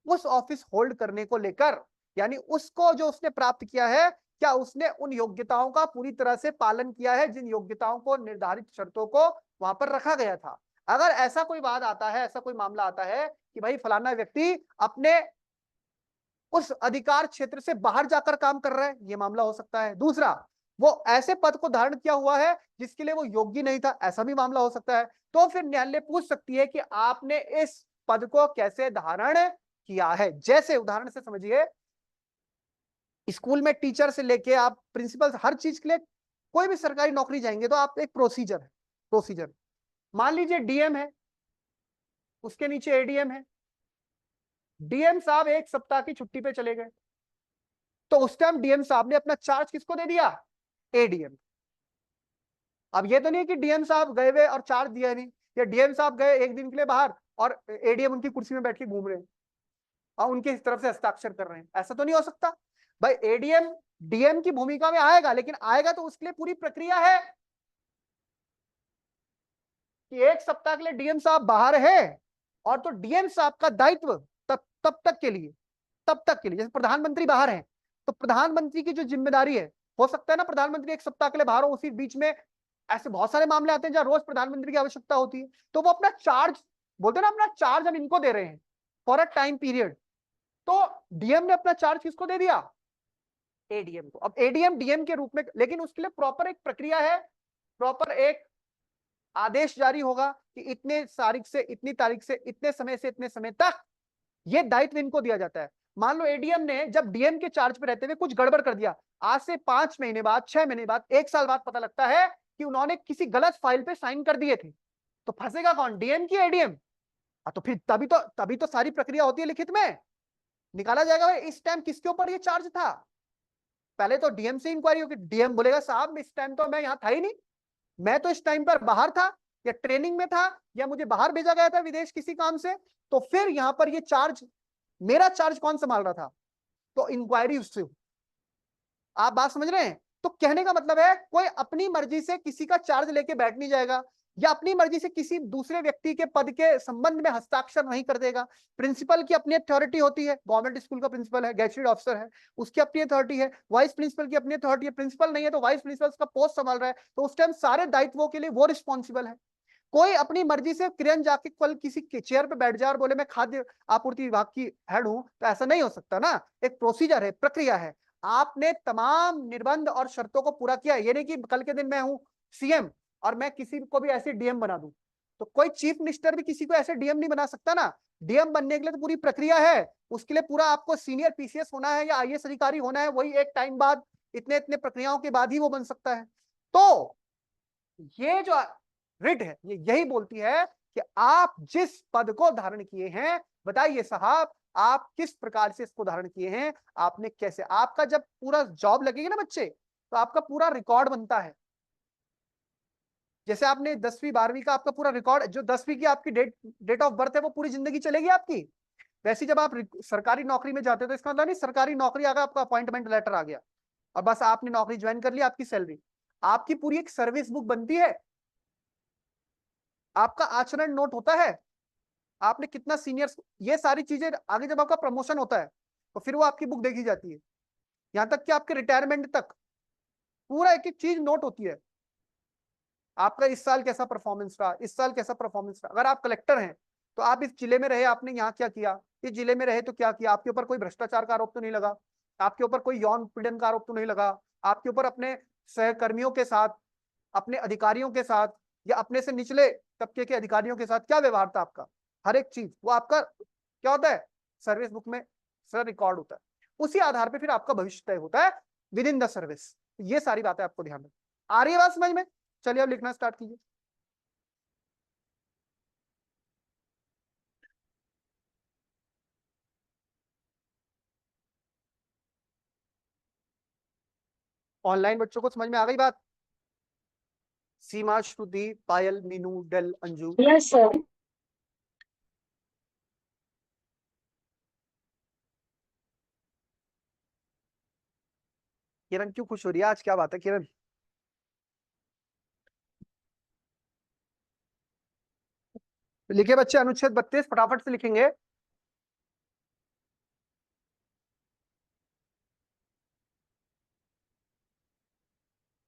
[SPEAKER 2] उस ऑफिस होल्ड करने को लेकर, यानी उसको जो उसने प्राप्त किया है, क्या उसने उन योग्यताओं का पूरी तरह से पालन किया है, जिन योग्यताओं को, निर्धारित शर्तों को वहां पर रखा गया था। अगर ऐसा कोई वाद आता है, ऐसा कोई मामला आता है कि भाई फलाना व्यक्ति अपने उस अधिकार क्षेत्र से बाहर जाकर काम कर रहा है, ये मामला हो सकता है। दूसरा, वो ऐसे पद को धारण किया हुआ है जिसके लिए वो योग्य नहीं था, ऐसा भी मामला हो सकता है। तो फिर न्यायालय पूछ सकती है कि आपने इस पद को कैसे धारण किया है। जैसे उदाहरण से समझिए, स्कूल में टीचर से लेके आप प्रिंसिपल, हर चीज के लिए कोई भी सरकारी नौकरी जाएंगे तो आप एक प्रोसीजर है, प्रोसीजर। मान लीजिए डीएम है, उसके नीचे एडीएम है, डीएम साहब एक सप्ताह की छुट्टी पे चले गए, तो उस टाइम डीएम साहब ने अपना चार्ज किसको दे दिया, एडीएम। अब ये तो नहीं कि डीएम साहब गए हुए और चार्ज दिया नहीं, या डीएम साहब गए एक दिन के लिए बाहर और एडीएम उनकी कुर्सी में बैठ के घूम रहे हैं, और उनके तरफ से हस्ताक्षर कर रहे हैं। ऐसा तो नहीं हो सकता भाई। एडीएम डीएम की भूमिका में आएगा, लेकिन आएगा तो उसके लिए पूरी प्रक्रिया है कि 1 सप्ताह के लिए डीएम साहब बाहर है, और तो डीएम साहब का दायित्व तब तक के लिए, जैसे प्रधानमंत्री बाहर है तो प्रधानमंत्री की जो जिम्मेदारी है, हो सकता है ना प्रधानमंत्री 1 सप्ताह के लिए बाहर हो, उसी बीच में ऐसे बहुत सारे मामले आते हैं जहां रोज प्रधानमंत्री की आवश्यकता होती है, तो वो अपना चार्ज, बोलते हैं ना अपना चार्ज हम इनको दे रहे हैं फॉर अ टाइम पीरियड। तो डीएम ने अपना चार्ज किसको दे दिया? एडीएम को। अब एडीएम डीएम के रूप में, लेकिन उसके लिए प्रॉपर एक प्रक्रिया है, प्रॉपर एक आदेश जारी होगा कि इतने तारीख से इतनी तारीख से इतने समय से इतने समय तक ये दायित्व इनको दिया जाता है। मान लो एडीएम ने जब डीएम के चार्ज पे रहते हुए कुछ गड़बड़ कर दिया, आज से 5 महीने बाद, 6 महीने बाद, 1 साल बाद पता लगता है कि उन्होंने किसी गलत फाइल पे साइन कर दिए थे, तो फंसेगा कौन? डीएम की एडीएम? तो फिर तभी तो सारी प्रक्रिया होती है लिखित में, निकाला जाएगा भाई इस टाइम किसके ऊपर ये चार्ज था। पहले तो डीएम से इंक्वायरी होगी, डीएम बोलेगा साहब इस टाइम तो मैं यहाँ था ही नहीं, मैं तो इस टाइम पर बाहर था, या ट्रेनिंग में था, या मुझे बाहर भेजा गया था विदेश किसी काम से, तो फिर यहाँ पर ये चार्ज, मेरा चार्ज कौन संभाल रहा था? तो इंक्वायरी उससे। आप बात समझ रहे हैं? तो कहने का मतलब है कोई अपनी मर्जी से किसी का चार्ज लेके बैठ नहीं जाएगा, या अपनी मर्जी से किसी दूसरे व्यक्ति के पद के संबंध में हस्ताक्षर नहीं कर देगा। प्रिंसिपल की अपनी अथॉरिटी होती है, गवर्नमेंट स्कूल का प्रिंसिपल है, गैजेटेड ऑफिसर है, उसकी अपनी अथॉरिटी है, वाइस प्रिंसिपल की अपनी अथॉरिटी है, प्रिंसिपल नहीं है तो वाइस प्रिंसिपल का पोस्ट संभाल रहा है, तो उस टाइम सारे दायित्वों के लिए वो रिस्पॉन्सिबल है। कोई अपनी मर्जी से किरण जाके कल किसी के चेयर पे बैठ जाए और बोले मैं खाद्य आपूर्ति विभाग की हेड हूं, तो ऐसा नहीं हो सकता ना। एक प्रोसीजर है, प्रक्रिया है, आपने तमाम निर्बंध और शर्तों को पूरा किया। ये नहीं कि कल के दिन मैं हूं सीएम और मैं किसी को भी ऐसे डीएम बना दूं, तो कोई चीफ मिनिस्टर भी किसी को ऐसे डीएम नहीं बना सकता ना। डीएम बनने के लिए तो पूरी प्रक्रिया है, उसके लिए पूरा आपको सीनियर पीसीएस होना है या आईएएस अधिकारी होना है, वही एक टाइम बाद इतने इतने प्रक्रियाओं के बाद ही वो बन सकता है। तो ये जो रिट है ये यही बोलती है कि आप जिस पद को धारण किए हैं, बताइए साहब आप किस प्रकार से इसको धारण किए हैं, आपने कैसे, आपका जब पूरा जॉब लगेगा ना बच्चे, तो आपका पूरा रिकॉर्ड बनता है। जैसे आपने 10वीं 12वीं का आपका पूरा रिकॉर्ड, जो 10वीं की आपकी डेट ऑफ बर्थ है वो पूरी जिंदगी चलेगी आपकी। वैसे जब आप सरकारी नौकरी में जाते हो तो इसका मतलब नहीं सरकारी नौकरी आ गया, आपका अपॉइंटमेंट लेटर आ गया और बस आपने नौकरी ज्वाइन कर ली, आपकी सैलरी, आपकी पूरी एक सर्विस बुक बनती है, आपका आचरण नोट होता है, आपने कितना सीनियर, ये सारी चीजें आगे जब आपका प्रमोशन होता है तो फिर वो आपकी बुक देखी जाती है, यहां तक कि आपके रिटायरमेंट तक पूरा एक एक चीज नोट होती है। आपका इस साल कैसा परफॉर्मेंस रहा, इस साल कैसा परफॉर्मेंस रहा। अगर आप कलेक्टर हैं तो आप इस जिले में रहे, आपने यहाँ क्या किया, इस जिले में रहे तो क्या किया, आपके ऊपर कोई भ्रष्टाचार का आरोप तो नहीं लगा, आपके ऊपर कोई यौन पीड़न का आरोप तो नहीं लगा, आपके ऊपर अपने सहकर्मियों के साथ, अपने अधिकारियों के साथ, या अपने से निचले तबके के अधिकारियों के साथ क्या व्यवहार था आपका, हर एक चीज वो आपका क्या होता है, सर्विस बुक में सर रिकॉर्ड होता है। उसी आधार पे फिर आपका भविष्य तय होता है विद इन द सर्विस। ये सारी बातें आपको ध्यान रखनी। आ रही है बात समझ में? चलिए अब लिखना स्टार्ट कीजिए। ऑनलाइन बच्चों को समझ में आ गई बात? सीमा, श्रुति, पायल, मीनू, डेल, अंजू।
[SPEAKER 1] Yes sir.
[SPEAKER 2] किरण क्यों खुश हो रही है आज, क्या बात है किरण? लिखे बच्चे अनुच्छेद 32 फटाफट से लिखेंगे।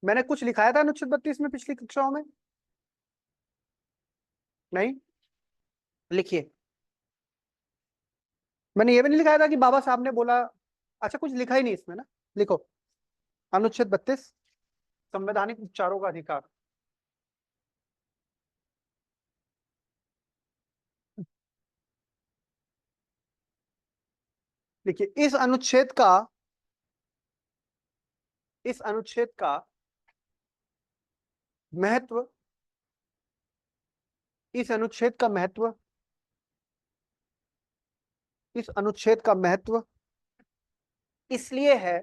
[SPEAKER 2] मैंने कुछ लिखाया था अनुच्छेद 32 में पिछली कक्षाओं में? नहीं, लिखिए। मैंने ये भी नहीं लिखाया था कि बाबा साहब ने बोला? अच्छा, कुछ लिखा ही नहीं इसमें ना, लिखो। अनुच्छेद 32 संवैधानिक उपचारों का अधिकार। देखिए इस अनुच्छेद का महत्व, इस अनुच्छेद का महत्व, इस अनुच्छेद का महत्व इसलिए है,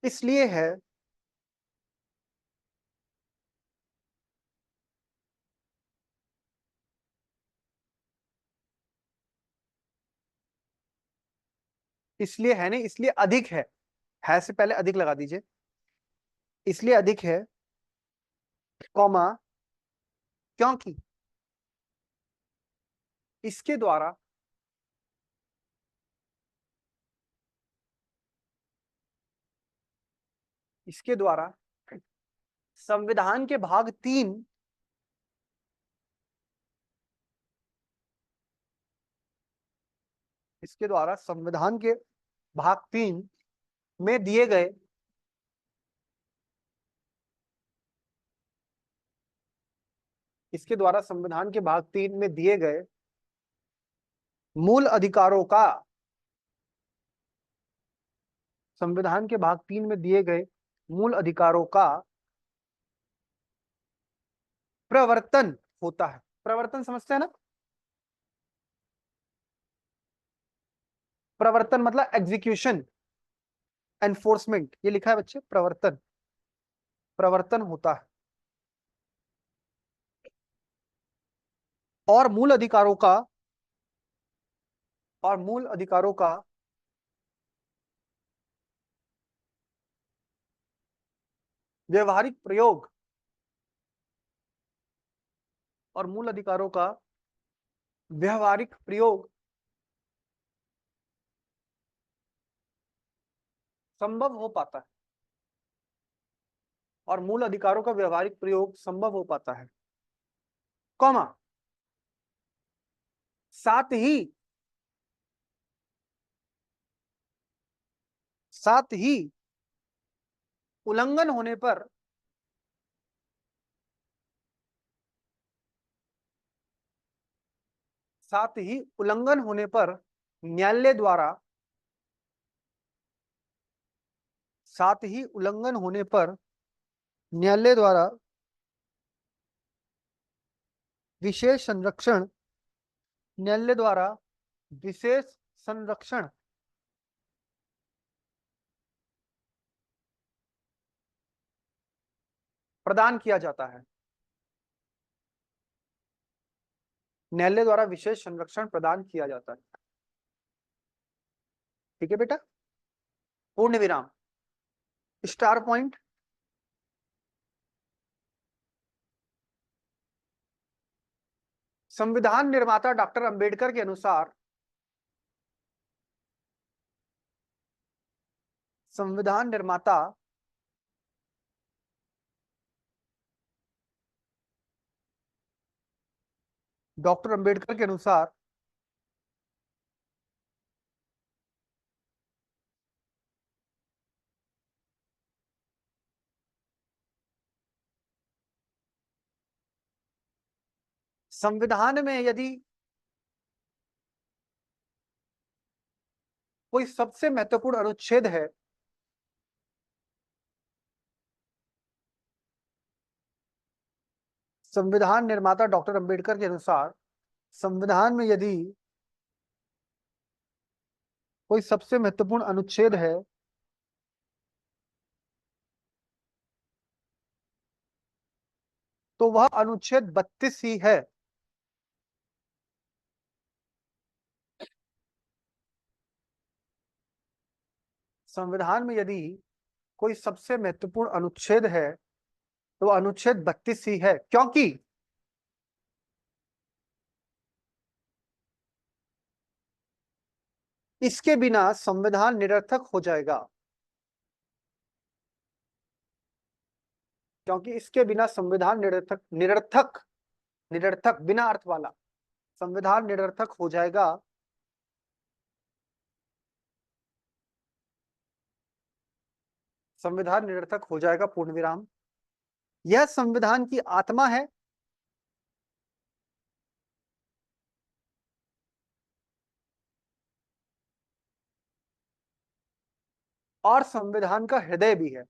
[SPEAKER 2] इसलिए है इसलिए है नहीं, इसलिए अधिक है से पहले अधिक लगा दीजिए, इसलिए अधिक है, कॉमा, क्योंकि इसके द्वारा संविधान के भाग 3 इसके द्वारा संविधान के भाग 3 में दिए गए इसके द्वारा संविधान के भाग 3 में दिए गए मूल अधिकारों का, संविधान के भाग 3 में दिए गए मूल अधिकारों का प्रवर्तन होता है। प्रवर्तन समझते हैं ना? प्रवर्तन मतलब एग्जीक्यूशन, एनफोर्समेंट, ये लिखा है बच्चे, प्रवर्तन, प्रवर्तन होता है। और मूल अधिकारों का व्यवहारिक प्रयोग, और मूल अधिकारों का व्यवहारिक प्रयोग संभव हो पाता है, और मूल अधिकारों का व्यवहारिक प्रयोग संभव हो पाता है, कॉमा, साथ ही उल्लंघन होने पर न्यायालय द्वारा विशेष संरक्षण प्रदान किया जाता है। न्यायालय द्वारा विशेष संरक्षण प्रदान किया जाता है। ठीक है बेटा, पूर्ण विराम, स्टार पॉइंट। संविधान निर्माता डॉक्टर अंबेडकर के अनुसार संविधान निर्माता डॉक्टर अंबेडकर के अनुसार संविधान में यदि कोई सबसे महत्वपूर्ण अनुच्छेद है संविधान निर्माता डॉक्टर अंबेडकर के अनुसार संविधान में यदि कोई सबसे महत्वपूर्ण अनुच्छेद है तो वह अनुच्छेद 32 ही है। संविधान में यदि कोई सबसे महत्वपूर्ण अनुच्छेद है तो वह अनुच्छेद 32 ही है, क्योंकि इसके बिना संविधान निरर्थक हो जाएगा। क्योंकि इसके बिना संविधान निरर्थक निरर्थक निरर्थक बिना अर्थ वाला संविधान निरर्थक हो जाएगा। संविधान निरर्थक हो जाएगा, पूर्ण विराम। यह संविधान की आत्मा है और संविधान का हृदय भी है।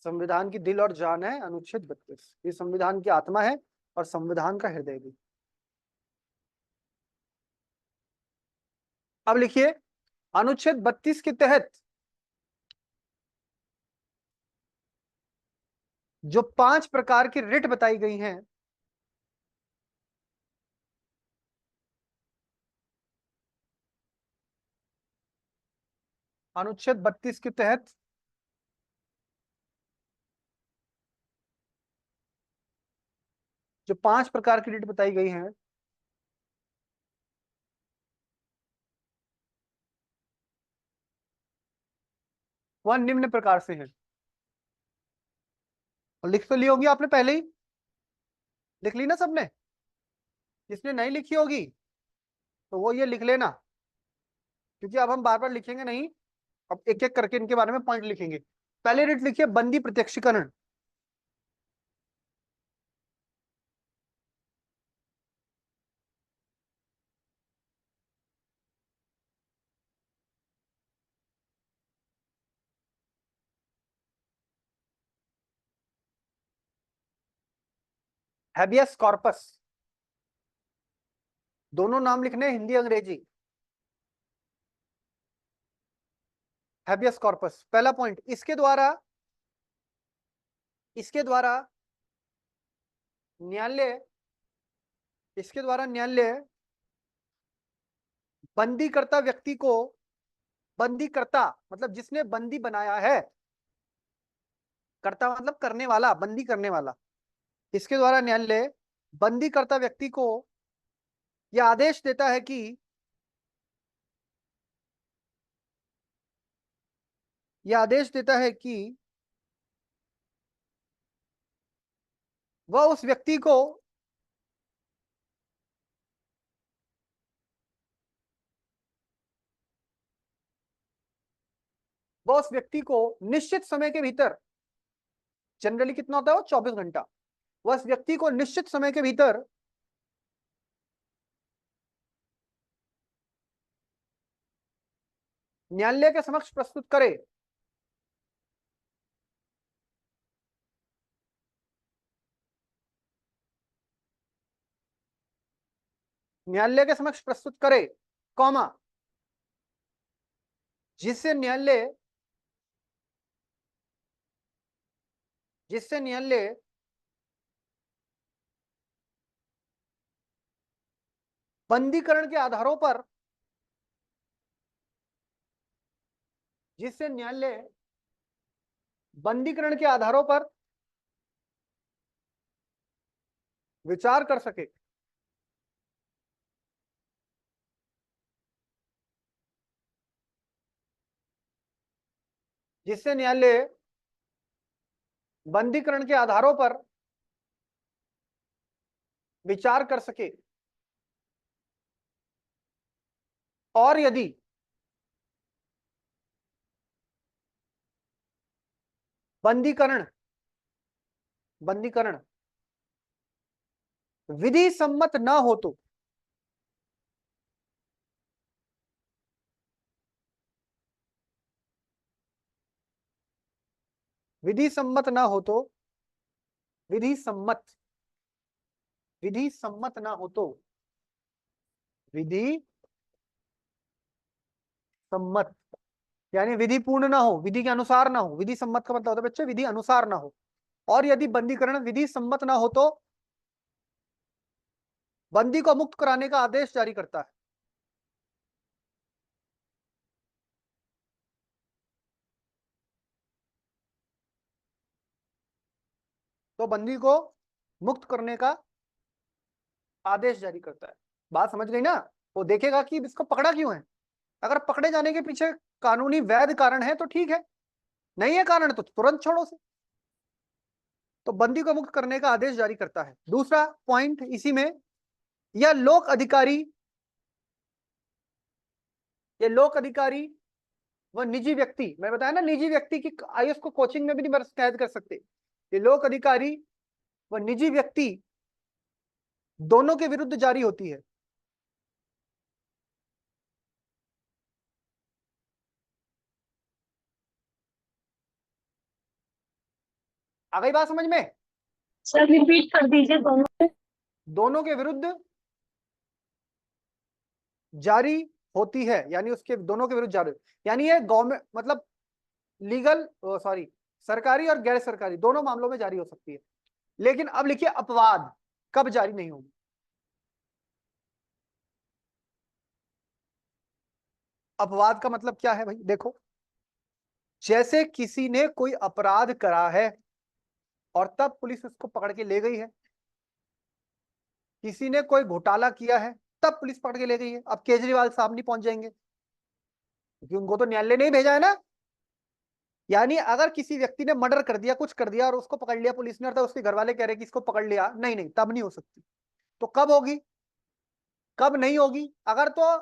[SPEAKER 2] संविधान की दिल और जान है अनुच्छेद 32, ये संविधान की आत्मा है और संविधान का हृदय भी। अब लिखिए, अनुच्छेद 32 के तहत जो 5 प्रकार की रिट बताई गई हैं, अनुच्छेद 32 के तहत जो 5 प्रकार की रिट बताई गई हैं, वह निम्न प्रकार से हैं। और लिख तो ली होगी आपने, पहले ही लिख ली ना सबने। जिसने नहीं लिखी होगी तो वो ये लिख लेना, क्योंकि अब हम बार बार लिखेंगे नहीं, अब एक एक करके इनके बारे में पॉइंट लिखेंगे। पहले रिट लिखिए बंदी प्रत्यक्षीकरण। हैबियस कॉर्पस, दोनों नाम लिखने हिंदी अंग्रेजी। हैबियस कॉर्पस पहला पॉइंट। इसके द्वारा न्यायालय बंदीकर्ता व्यक्ति को, बंदीकर्ता मतलब जिसने बंदी बनाया है, कर्ता मतलब करने वाला, बंदी करने वाला। इसके द्वारा न्यायालय बंदीकर्ता व्यक्ति को यह आदेश देता है कि वह उस व्यक्ति को निश्चित समय के भीतर, जनरली कितना होता है वो 24 घंटा, वह उस व्यक्ति को निश्चित समय के भीतर न्यायालय के समक्ष प्रस्तुत करे। न्यायालय के समक्ष प्रस्तुत करे, कॉमा, जिससे न्यायालय बंदीकरण के आधारों पर, जिससे न्यायालय बंदीकरण के आधारों पर विचार कर सके। जिससे न्यायालय बंदीकरण के आधारों पर विचार कर सके, और यदि बंदीकरण विधि सम्मत न हो तो, विधि सम्मत न हो तो, विधि सम्मत न हो तो, विधि सम्मत यानी विधि पूर्ण ना हो, विधि के अनुसार ना हो। विधि सम्मत का मतलब होता है बच्चे विधि अनुसार ना हो। और यदि बंदीकरण विधि सम्मत ना हो तो बंदी को मुक्त कराने का आदेश जारी करता है। तो बंदी को मुक्त करने का आदेश जारी करता है। बात समझ गई ना? वो देखेगा कि इसको पकड़ा क्यों है। अगर पकड़े जाने के पीछे कानूनी वैध कारण है तो ठीक है, नहीं है कारण तो तुरंत छोड़ो उसे। तो बंदी को मुक्त करने का आदेश जारी करता है। दूसरा पॉइंट इसी में, यह लोक अधिकारी व निजी व्यक्ति, मैं बताया ना निजी व्यक्ति की आईएएस को कोचिंग में भी नहीं कैद कर सकते। ये लोक अधिकारी व निजी व्यक्ति दोनों के विरुद्ध जारी होती है। आ गई बात समझ में?
[SPEAKER 1] सर रिपीट कर दीजिए
[SPEAKER 2] दोनों के विरुद्ध जारी होती है, यानी उसके दोनों के विरुद्ध जारी, यानी ये गवर्नमेंट मतलब लीगल सरकारी और गैर सरकारी दोनों मामलों में जारी हो सकती है। लेकिन अब लिखिए अपवाद कब जारी नहीं होगी। अपवाद का मतलब क्या है भाई, देखो, जैसे किसी ने कोई अपराध करा है और तब पुलिस उसको पकड़ के ले गई है, किसी ने कोई घोटाला किया है तब पुलिस पकड़ के ले गई है। अब केजरीवाल साहब नहीं पहुंच जाएंगे क्योंकि उनको तो न्यायालय ने ही भेजा है ना। यानी अगर किसी व्यक्ति ने मर्डर कर दिया, कुछ कर दिया और उसको पकड़ लिया पुलिस ने, और तो उसके घर वाले कह रहे कि इसको पकड़ लिया, नहीं नहीं तब नहीं हो सकती। तो कब होगी, कब नहीं होगी? अगर तो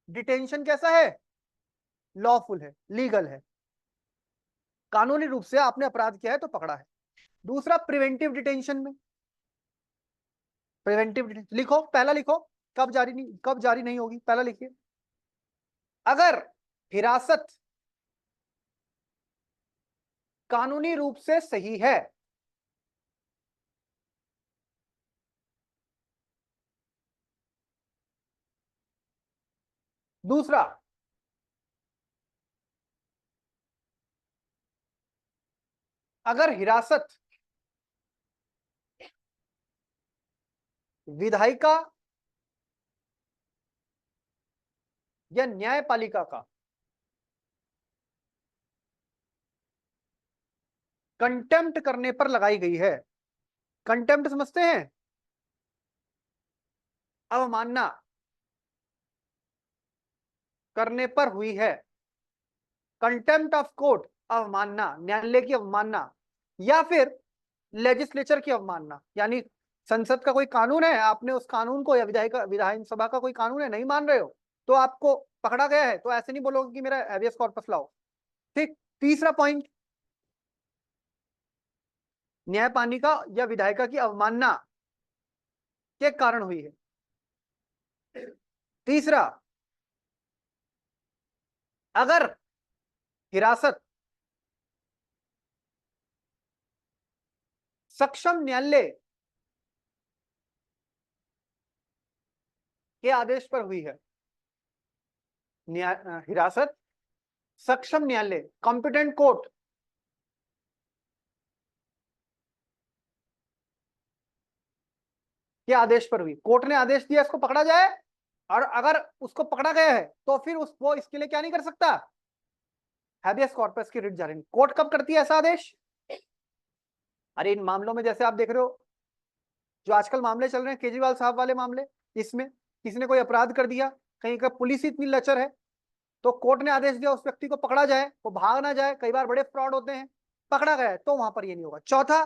[SPEAKER 2] डिटेंशन कैसा है, लॉफुल है, लीगल है, कानूनी रूप से आपने अपराध किया है तो पकड़ा है। दूसरा प्रिवेंटिव डिटेंशन में, प्रिवेंटिव डिटेंशन लिखो, पहला लिखो, कब जारी नहीं होगी, पहला लिखिए। अगर हिरासत कानूनी रूप से सही है, दूसरा अगर हिरासत विधायिका या न्यायपालिका का कंटेम्प्ट करने पर लगाई गई है। कंटेम्प्ट समझते हैं, अवमानना करने पर हुई है। कंटेम्प्ट ऑफ कोर्ट, अवमानना, न्यायालय की अवमानना, या फिर लेजिस्लेचर की अवमानना। यानी संसद का कोई कानून है, आपने उस कानून को, या विधानसभा का कोई कानून है, नहीं मान रहे हो तो आपको पकड़ा गया है, तो ऐसे नहीं बोलोगे कि मेरा हैबियस कॉर्पस लाओ। ठीक। तीसरा पॉइंट, न्यायपालिका या विधायिका की अवमानना के कारण हुई है। तीसरा, अगर हिरासत सक्षम न्यायालय के आदेश पर हुई है। हिरासत सक्षम न्यायालय, कॉम्पिटेंट कोर्ट के आदेश पर हुई, कोर्ट ने आदेश दिया इसको पकड़ा जाए, और अगर उसको पकड़ा गया है तो फिर वो इसके लिए क्या नहीं कर सकता, हैबियस कॉर्पस की रिट जारी नहीं। कोर्ट कब करती है ऐसा आदेश? अरे इन मामलों में जैसे आप देख रहे हो, जो आजकल मामले चल रहे हैं केजरीवाल साहब वाले मामले, इसमें किसी ने कोई अपराध कर दिया, कहीं का पुलिस इतनी लचर है, तो कोर्ट ने आदेश दिया उस व्यक्ति को पकड़ा जाए, वो भाग ना जाए, कई बार बड़े फ्रॉड होते हैं, पकड़ा गया है तो वहां पर ये नहीं होगा। चौथा,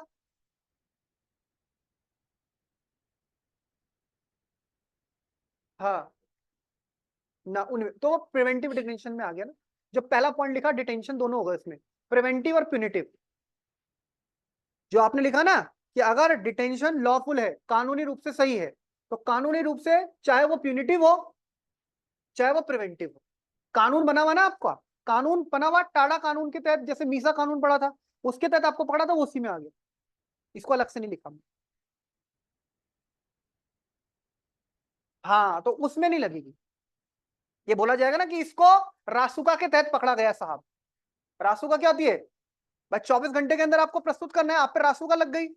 [SPEAKER 2] हाँ ना, उन तो प्रिवेंटिव डिटेंशन में आ गया ना। जो पहला पॉइंट लिखा डिटेंशन, दोनों होगा इसमें, प्रिवेंटिव और प्यूनिटिव। जो आपने लिखा ना कि अगर डिटेंशन लॉफुल है, कानूनी रूप से सही है, तो कानूनी रूप से चाहे वो प्यूनिटिव हो चाहे वो प्रिवेंटिव हो, कानून बना हुआ ना आपका, कानून बना हुआ टाडा कानून के तहत, जैसे मीसा कानून पड़ा था उसके तहत आपको पकड़ा था, वो उसी में आ गया, इसको अलग से नहीं लिखा। हाँ तो उसमें नहीं लगेगी, ये बोला जाएगा ना कि इसको रासुका के तहत पकड़ा गया साहब। रासुका क्या होती है भाई, 24 घंटे के अंदर आपको प्रस्तुत करना है, आप पे रासुका लग गई,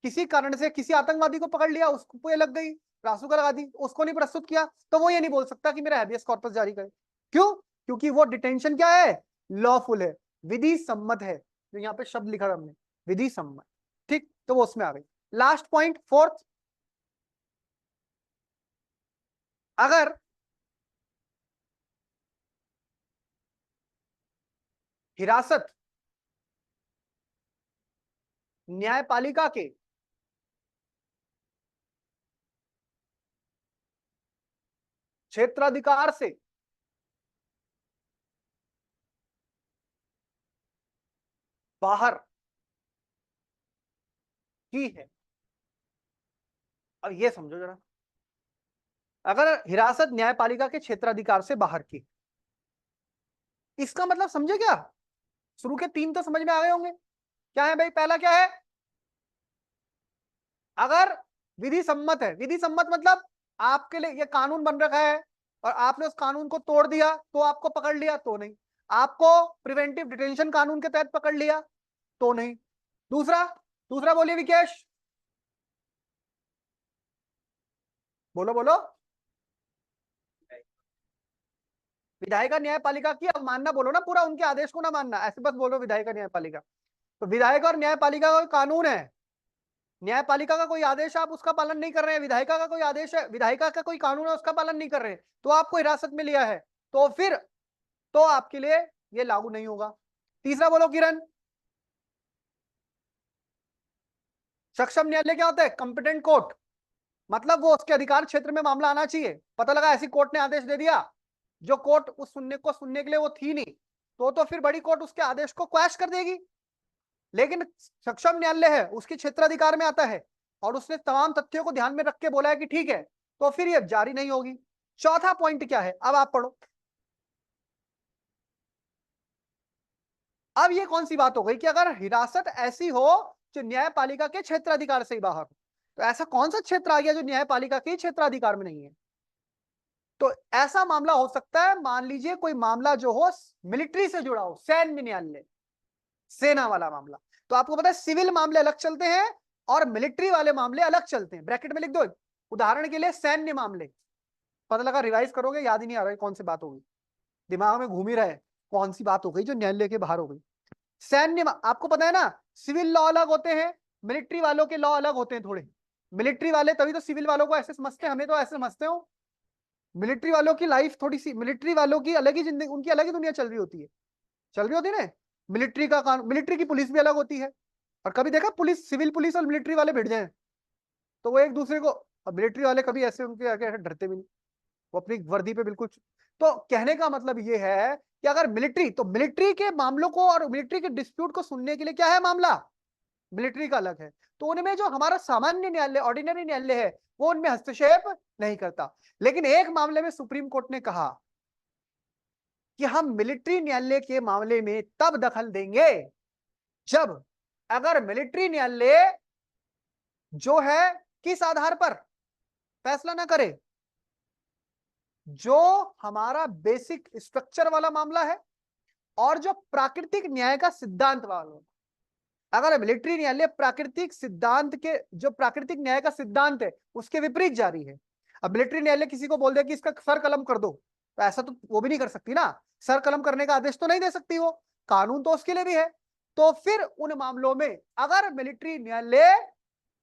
[SPEAKER 2] किसी कारण से किसी आतंकवादी को पकड़ लिया, उसको ये लग गई, रासुका लगा दी, उसको नहीं प्रस्तुत किया, तो वो ये नहीं बोल सकता कि मेरा हैबियस कॉर्पस जारी करे। क्यों? क्योंकि वो डिटेंशन क्या है, लॉफुल है, विधि सम्मत है, जो यहाँ पे शब्द लिखा था हमने, विधि सम्मत। ठीक, तो वो उसमें आ गई। लास्ट पॉइंट, फोर्थ, अगर हिरासत न्यायपालिका के क्षेत्राधिकार से बाहर की है, अब ये समझो जरा, अगर हिरासत न्यायपालिका के क्षेत्राधिकार से बाहर की, इसका मतलब समझे क्या? शुरू के 3 तो समझ में आ गए होंगे, क्या है भाई? पहला क्या है, अगर विधि सम्मत है, विधि सम्मत मतलब आपके लिए ये कानून बन रखा है और आपने उस कानून को तोड़ दिया तो आपको पकड़ लिया, तो नहीं। आपको प्रिवेंटिव डिटेंशन कानून के तहत पकड़ लिया तो नहीं। दूसरा दूसरा बोलिए विकेश, बोलो बोलो। विधायिका न्यायपालिका की अवमानना बोलो ना, पूरा उनके आदेश को ना मानना, ऐसे बस बोलो विधायिका न्यायपालिका। तो विधायक और न्यायपालिका का कोई कानून है, न्यायपालिका का कोई आदेश आप उसका पालन नहीं कर रहे हैं, विधायिका का कोई आदेश है, विधायिका का कोई कानून है उसका पालन नहीं कर रहे हैं, तो आपको हिरासत में लिया है, तो फिर तो आपके लिए ये लागू नहीं होगा। तीसरा बोलो किरण। सक्षम न्यायालय क्या होता है? कंपिटेंट कोर्ट, मतलब वो उसके अधिकार क्षेत्र में मामला आना चाहिए। पता लगा ऐसी कोर्ट ने आदेश दे दिया, जो कोर्ट उस सुनने के लिए वो थी नहीं, तो फिर बड़ी कोर्ट उसके आदेश को क्वैश कर देगी। लेकिन सक्षम न्यायालय है, उसके क्षेत्राधिकार में आता है और उसने तमाम तथ्यों को ध्यान में रख के बोला है कि ठीक है, तो फिर ये जारी नहीं होगी। चौथा पॉइंट क्या है, अब आप पढ़ो। अब ये कौन सी बात हो गई कि अगर हिरासत ऐसी हो जो न्यायपालिका के क्षेत्राधिकार से ही बाहर हो, तो ऐसा कौन सा क्षेत्र आ गया जो न्यायपालिका के क्षेत्राधिकार में नहीं है? तो ऐसा मामला हो सकता है, मान लीजिए कोई मामला जो हो मिलिट्री से जुड़ा हो, सैन्य न्यायालय, सेना वाला मामला। तो आपको पता है सिविल मामले अलग चलते हैं और मिलिट्री वाले मामले अलग चलते हैं। ब्रैकेट में लिख दो, उदाहरण के लिए सैन्य मामले। पता लगा रिवाइज करोगे याद ही नहीं आ रहा है कौन सी बात होगी, दिमाग में घूम ही रहा है कौन सी बात हो गई जो न्यायालय के बाहर हो गई। आपको पता है ना, सिविल लॉ अलग होते हैं, मिलिट्री वालों के लॉ अलग होते हैं थोड़े। मिलिट्री वाले तभी तो सिविल वालों को ऐसे समझते हैं, हमें तो ऐसे समझते हो। मिलिट्री वालों की लाइफ थोड़ी सी, मिलिट्री वालों की अलग ही जिंदगी, उनकी अलग ही दुनिया चल रही होती है, ना। मिलिट्री का कानून, मिलिट्री की पुलिस भी अलग होती है। और कभी देखा पुलिस, सिविल पुलिस और मिलिट्री वाले भिड़ जाए तो वो एक दूसरे को, मिलिट्री वाले कभी ऐसे उनके आगे डरते भी नहीं, वो अपनी वर्दी पे बिल्कुल। तो कहने का मतलब ये है कि अगर मिलिट्री, तो मिलिट्री के मामलों को और मिलिट्री के डिस्प्यूट को सुनने के लिए क्या है मामला, मिलिट्री का अलग है। तो उनमें जो हमारा सामान्य न्यायालय, ऑर्डिनरी न्यायालय है, वो उनमें हस्तक्षेप नहीं करता। लेकिन एक मामले में सुप्रीम कोर्ट ने कहा कि हम मिलिट्री न्यायालय के मामले में तब दखल देंगे जब अगर मिलिट्री न्यायालय जो है किस आधार पर फैसला ना करे, जो हमारा बेसिक स्ट्रक्चर वाला मामला है और जो प्राकृतिक न्याय का सिद्धांत वाला। अगर मिलिट्री न्यायालय प्राकृतिक सिद्धांत के, जो प्राकृतिक न्याय का सिद्धांत है उसके विपरीत जारी है, अब मिलिट्री न्यायालय किसी को बोल दे कि इसका सर कलम कर दो, तो ऐसा तो वो भी नहीं कर सकती ना, सर कलम करने का आदेश तो नहीं दे सकती वो, कानून तो उसके लिए भी है। तो फिर उन मामलों में अगर मिलिट्री न्यायालय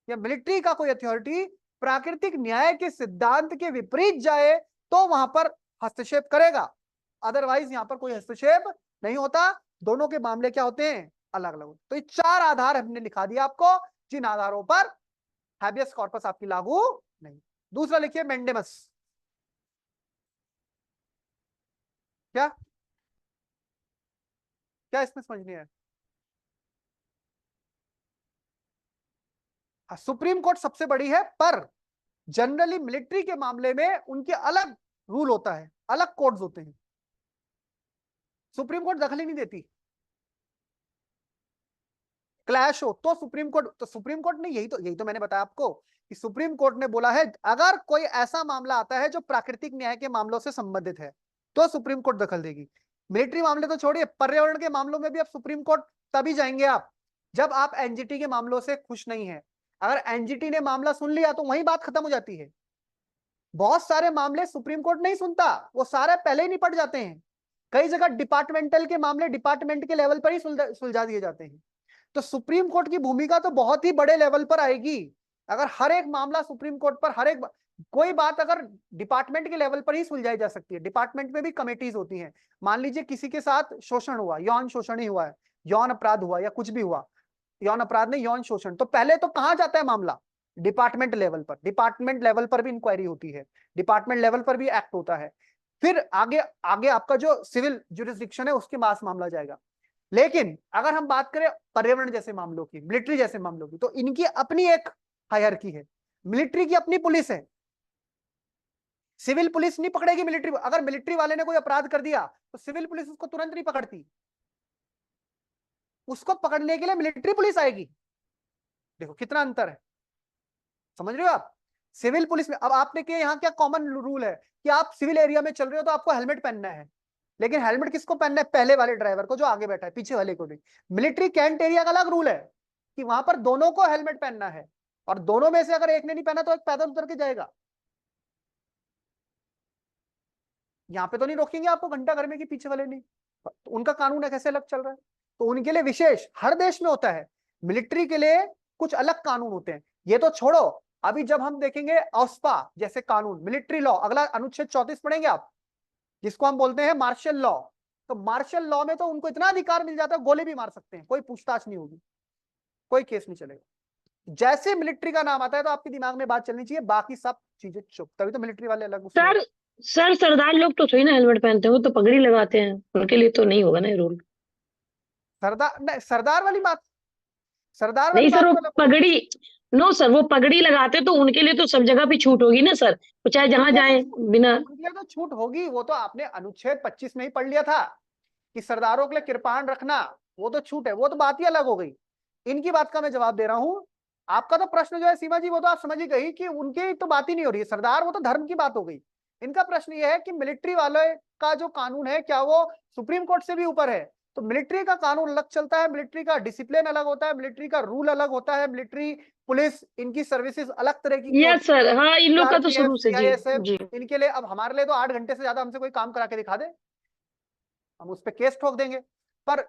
[SPEAKER 2] या मिलिट्री का कोई अथॉरिटी प्राकृतिक न्याय के सिद्धांत के विपरीत जाए तो वहां पर हस्तक्षेप करेगा, अदरवाइज यहां पर कोई हस्तक्षेप नहीं होता। दोनों के मामले क्या होते हैं, अलग अलग। तो ये 4 आधार हमने लिखा दिया आपको, जिन आधारों पर हैबियस कॉर्पस आपकी लागू नहीं। दूसरा लिखिए मेंडेमस। क्या क्या इसमें समझ नहीं है? सुप्रीम कोर्ट सबसे बड़ी है, पर जनरली मिलिट्री के मामले में उनके अलग रूल होता है, अलग कोड्स होते हैं, सुप्रीम कोर्ट दखल ही नहीं देती। क्लैश हो तो सुप्रीम कोर्ट, तो सुप्रीम कोर्ट ने यही तो मैंने बताया आपको कि सुप्रीम कोर्ट ने बोला है अगर कोई ऐसा मामला आता है जो प्राकृतिक न्याय के मामलों से संबंधित है तो सुप्रीम कोर्ट दखल देगी। मिलिट्री मामले तो छोड़िए, पर्यावरण के मामलों में भी अब सुप्रीम कोर्ट तभी जाएंगे आप जब आप एनजीटी के मामलों से खुश नहीं है। अगर एनजीटी ने मामला सुन लिया तो वही बात खत्म हो जाती है। बहुत सारे मामले सुप्रीम कोर्ट नहीं सुनता, वो सारे पहले ही निपट जाते हैं। कई जगह डिपार्टमेंटल के मामले डिपार्टमेंट के लेवल पर ही सुलझा दिए जाते हैं। तो सुप्रीम कोर्ट की भूमिका तो बहुत ही बड़े लेवल पर आएगी। अगर हर एक मामला सुप्रीम कोर्ट पर, हर एक कोई बात अगर डिपार्टमेंट के लेवल पर ही सुलझाई जा सकती है, डिपार्टमेंट में भी कमेटीज होती हैं। मान लीजिए किसी के साथ शोषण हुआ, यौन शोषण ही हुआ है, यौन अपराध हुआ या कुछ भी हुआ, यौन अपराध नहीं यौन शोषण, तो पहले तो कहां जाता है मामला, डिपार्टमेंट लेवल पर। डिपार्टमेंट लेवल पर भी इंक्वायरी होती है, डिपार्टमेंट लेवल पर भी एक्ट होता है। फिर आगे आगे आपका जो सिविल जुरिस्डिक्शन है उसके पास मामला जाएगा। लेकिन अगर हम बात करें पर्यावरण जैसे मामलों की, मिलिट्री जैसे मामलों की, तो इनकी अपनी एक हायरार्की है। मिलिट्री की अपनी पुलिस है, सिविल पुलिस नहीं पकड़ेगी मिलिट्री। अगर मिलिट्री वाले ने कोई अपराध कर दिया तो सिविल पुलिस उसको तुरंत नहीं पकड़ती, उसको पकड़ने के लिए मिलिट्री पुलिस आएगी। देखो कितना अंतर है, समझ रहे हो आप? सिविल पुलिस में अब आपने के यहाँ क्या कॉमन रूल है कि आप सिविल एरिया में चल रहे हो तो आपको हेलमेट पहनना है, लेकिन हेलमेट किसको पहनना है? पहले वाले ड्राइवर को जो आगे बैठा है, पीछे वाले को नहीं। मिलिट्री कैंट एरिया का अलग रूल है कि वहां पर दोनों को हेलमेट पहनना है, और दोनों में से अगर एक ने नहीं पहना तो एक पैदल उतर के जाएगा। यहाँ पे तो नहीं रोकेंगे आपको घंटा घर में कि पीछे वाले नहीं, तो उनका कानून है कैसे अलग चल रहा है। तो उनके लिए विशेष हर देश में होता है, मिलिट्री के लिए कुछ अलग कानून होते हैं। ये तो छोड़ो, अभी जब हम देखेंगे ऑस्पा जैसे कानून, मिलिट्री लॉ, अगला अनुच्छेद 34 पढ़ेंगे आप, जिसको हम बोलते हैं मार्शल लॉ। तो मार्शल लॉ में तो उनको इतना अधिकार मिल जाता है, गोली भी मार सकते हैं, कोई पूछताछ नहीं होगी, कोई केस नहीं चलेगा। जैसे मिलिट्री का नाम आता है तो आपके दिमाग में बात चलनी चाहिए, बाकी सब चीजें चुप। तभी तो मिलिट्री वाले अलग उसमें।
[SPEAKER 1] सर सर सरदार लोग तो थोड़ी ना हेलमेट पहनते हैं, वो तो पगड़ी लगाते हैं, उनके लिए तो नहीं होगा ना ये रूल।
[SPEAKER 2] सरदार नहीं, सरदार वाली बात, सरदार वाली
[SPEAKER 1] नहीं सर,
[SPEAKER 2] बात
[SPEAKER 1] वो
[SPEAKER 2] तो अलग होगी।
[SPEAKER 1] पगड़ी, नो सर, वो पगड़ी लगाते तो उनके लिए तो सब जगह पे छूट होगी ना सर, वो चाहे जहां
[SPEAKER 2] उनके लिए
[SPEAKER 1] जाए
[SPEAKER 2] तो
[SPEAKER 1] बिना।
[SPEAKER 2] उनके लिए तो छूट होगी, वो तो आपने अनुच्छेद 25 में ही पढ़ लिया था कि सरदारों के लिए कृपाण रखना, वो तो छूट है, वो तो बात ही अलग हो गई। इनकी बात का मैं जवाब दे रहा हूं। आपका तो प्रश्न जो है सीमा जी, वो तो आप समझ ही गई कि उनकी तो बात ही नहीं हो रही है, सरदार वो तो धर्म की बात हो गई। इनका प्रश्न ये है कि मिलिट्री वाले का जो कानून है क्या वो सुप्रीम कोर्ट से भी ऊपर है? तो मिलिट्री का कानून अलग चलता है, मिलिट्री का डिसिप्लिन अलग होता है, मिलिट्री का रूल अलग होता है, मिलिट्री पुलिस इनकी सर्विसेज अलग तरह की
[SPEAKER 1] यस
[SPEAKER 2] होती
[SPEAKER 1] सर, हाँ, इन
[SPEAKER 2] है।
[SPEAKER 1] लोग का तो
[SPEAKER 2] आरपीएफ,
[SPEAKER 1] शुरू से जी।
[SPEAKER 2] सीआईएसएफ,
[SPEAKER 1] जी
[SPEAKER 2] इनके लिए, अब हमारे लिए तो 8 घंटे से ज्यादा हमसे कोई काम करा के दिखा दे, हम उस पर केस ठोक देंगे। पर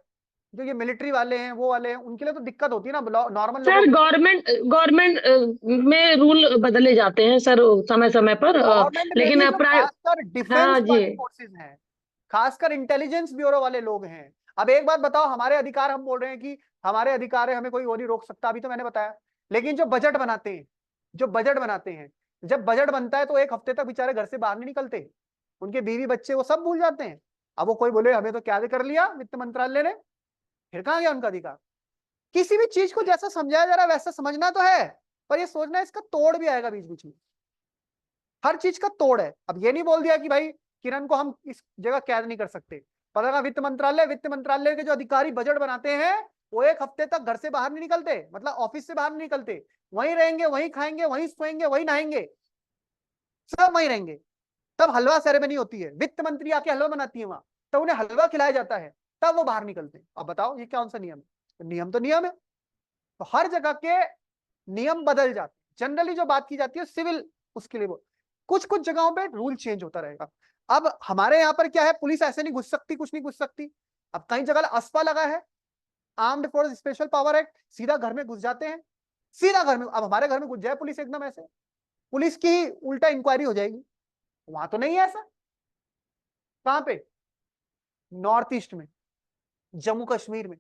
[SPEAKER 2] जो ये मिलिट्री वाले हैं, वो वाले हैं, उनके लिए तो दिक्कत होती है ना नॉर्मल लोगों
[SPEAKER 1] सर,
[SPEAKER 2] के।
[SPEAKER 1] गवर्नमेंट गवर्नमेंट में रूल बदले जाते हैं सर समय समय पर,
[SPEAKER 2] गवर्नमेंट में
[SPEAKER 1] लेकिन
[SPEAKER 2] भी जो खासकर डिफेंस
[SPEAKER 1] हाँ जी।
[SPEAKER 2] वाली फोर्सेज हैं, खासकर इंटेलिजेंस ब्यूरो वाले लोग हैं। अब एक बात बताओ, हमारे अधिकार, हम बोल रहे हैं कि हमारे अधिकार है, हमें कोई वो नहीं रोक सकता, अभी तो मैंने बताया। लेकिन जो बजट बनाते हैं, जो बजट बनाते हैं, जब बजट बनता है तो एक हफ्ते तक बेचारे घर से बाहर नहीं निकलते, उनके बीवी बच्चे वो सब भूल जाते हैं। अब वो कोई बोले हमें तो क्या कर लिया वित्त मंत्रालय ने, फिर कहाँ गया उनका अधिकार? किसी भी चीज को जैसा समझाया जा रहा है वैसा समझना तो है, पर ये सोचना है इसका तोड़ भी आएगा बीच बीच में। हर चीज का तोड़ है। अब ये नहीं बोल दिया कि भाई किरण को हम इस जगह कैद नहीं कर सकते। पता लगा वित्त मंत्रालय के जो अधिकारी बजट बनाते हैं, वो एक हफ्ते तक घर से बाहर नहीं निकलते, मतलब ऑफिस से बाहर नहीं निकलते, वहीं रहेंगे, वहीं खाएंगे, वहीं सोएंगे, वहीं नहाएंगे, सब वहीं रहेंगे। तब हलवा सेरेमनी होती है, वित्त मंत्री आके हलवा बनाती है वहां, तब उन्हें हलवा खिलाया जाता है, तब वो बाहर निकलते हैं। अब बताओ ये कौन सा नियम है? नियम तो नियम है। तो हर जगह के नियम बदल जाते हैं। जनरली जो बात की जाती है सिविल, उसके लिए वो कुछ कुछ जगहों पे रूल चेंज होता रहेगा। अब हमारे यहाँ पर क्या है, पुलिस ऐसे नहीं घुस सकती, कुछ नहीं घुस सकती। अब कई जगह अस्पा लगा है, armed force special power act, सीधा घर में घुस जाते हैं, सीधा घर में। अब हमारे घर में घुस जाए पुलिस एकदम ऐसे, पुलिस की उल्टा इंक्वायरी हो जाएगी। वहां तो नहीं है ऐसा। कहां पे? नॉर्थ ईस्ट में, जम्मू कश्मीर में।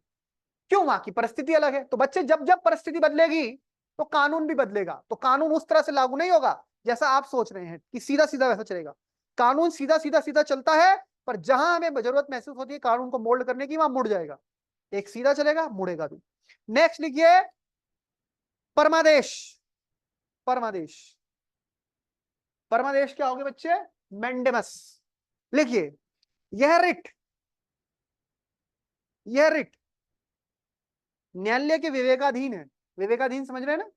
[SPEAKER 2] क्यों? वहां की परिस्थिति अलग है। तो बच्चे, जब जब परिस्थिति बदलेगी तो कानून भी बदलेगा। तो कानून उस तरह से लागू नहीं होगा जैसा आप सोच रहे हैं कि सीधा सीधा वैसा चलेगा। कानून सीधा सीधा सीधा चलता है, पर जहां हमें जरूरत महसूस होती है कानून को मोल्ड करने की, वहां मुड़ जाएगा। एक सीधा चलेगा, मुड़ेगा भी। नेक्स्ट लिखिए, परमादेश। परमादेश, परमादेश क्या होगे बच्चे? मैंडेमस। लिखिए, यह रिट, यह रिट न्यायालय के विवेकाधीन है। विवेकाधीन समझ रहे हैं ना,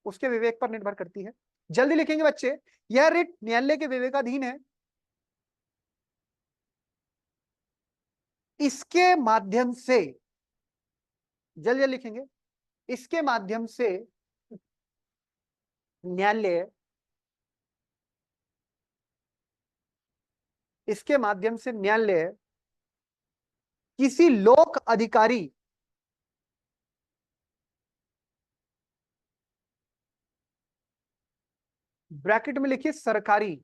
[SPEAKER 2] उसके विवेक पर निर्भर करती है। जल्दी लिखेंगे बच्चे, यह रिट न्यायालय के विवेकाधीन है, इसके माध्यम से, जल्दी जल्दी लिखेंगे, इसके माध्यम से न्यायालय, इसके माध्यम से न्यायालय किसी लोक अधिकारी, ब्रैकेट में लिखिए सरकारी,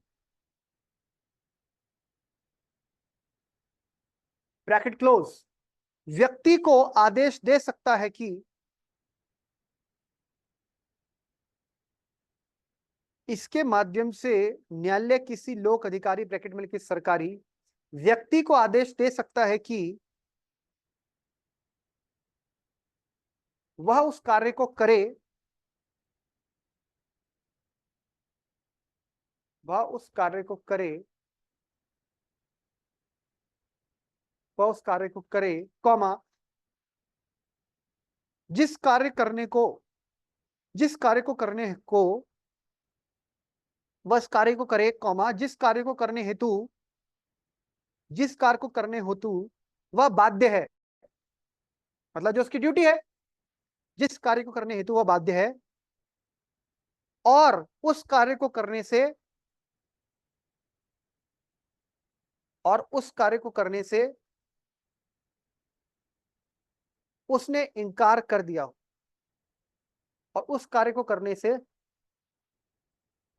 [SPEAKER 2] ब्रैकेट क्लोज, व्यक्ति को आदेश दे सकता है कि इसके माध्यम से न्यायालय किसी लोक अधिकारी, ब्रैकेट में लिखिए सरकारी, व्यक्ति को आदेश दे सकता है कि वह उस कार्य को करे, वह उस कार्य को करे, वह उस कार्य को करे, कॉमा, जिस कार्य करने को, जिस कार्य को करने को, वह इस कार्य को करे, कॉमा, जिस कार्य को करने हेतु जिस कार्य को करने हेतु वह बाध्य है, मतलब जो उसकी ड्यूटी है, जिस कार्य को करने हेतु वह बाध्य है, और उस कार्य को करने से, और उस कार्य को करने से उसने इनकार कर दिया हो, और उस कार्य को करने से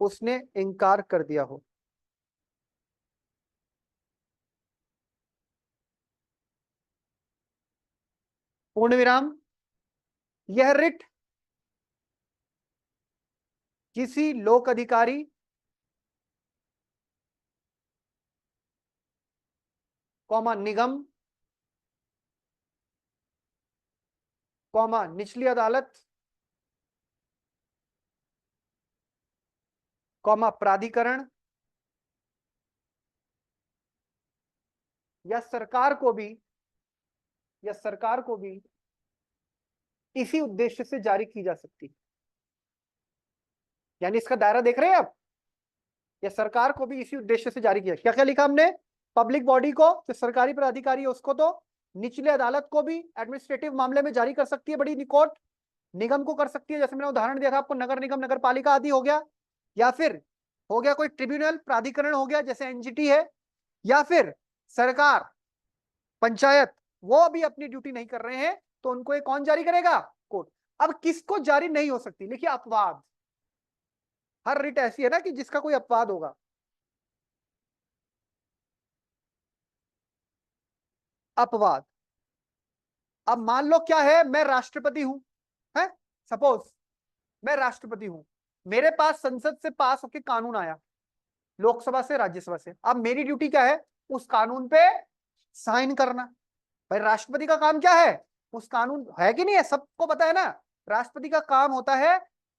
[SPEAKER 2] उसने इनकार कर दिया हो। पूर्ण विराम। यह रिट किसी लोक अधिकारी कॉमा निगम कॉमा निचली अदालत कॉमा प्राधिकरण या सरकार को भी, या सरकार को भी इसी उद्देश्य से जारी की जा सकती है। यानी इसका दायरा देख रहे हैं आप, या सरकार को भी इसी उद्देश्य से जारी किया। क्या क्या लिखा हमने? पब्लिक बॉडी को, जो सरकारी प्राधिकारी है उसको, तो निचले अदालत को भी एडमिनिस्ट्रेटिव मामले में जारी कर सकती है बड़ी कोर्ट, निगम को कर सकती है, जैसे मैंने उदाहरण दिया था आपको, नगर निगम नगर पालिका आदि हो गया, या फिर हो गया कोई ट्रिब्यूनल प्राधिकरण हो गया जैसे एनजीटी है, या फिर सरकार पंचायत, वो भी अपनी ड्यूटी नहीं कर रहे हैं तो उनको ये कौन जारी करेगा? कोर्ट। अब किसको जारी नहीं हो सकती? लिखिए अपवाद। हर रिट ऐसी है ना कि जिसका कोई अपवाद होगा। अपवाद। अब मान लो क्या है, मैं राष्ट्रपति हूं, है सपोज मैं राष्ट्रपति हूं, मेरे पास संसद से पास होकर कानून आया, लोकसभा से राज्यसभा से। अब मेरी ड्यूटी क्या है? उस कानून पे साइन करना। भाई राष्ट्रपति का काम क्या है? उस कानून, है कि नहीं है, सबको पता है ना, राष्ट्रपति का काम होता है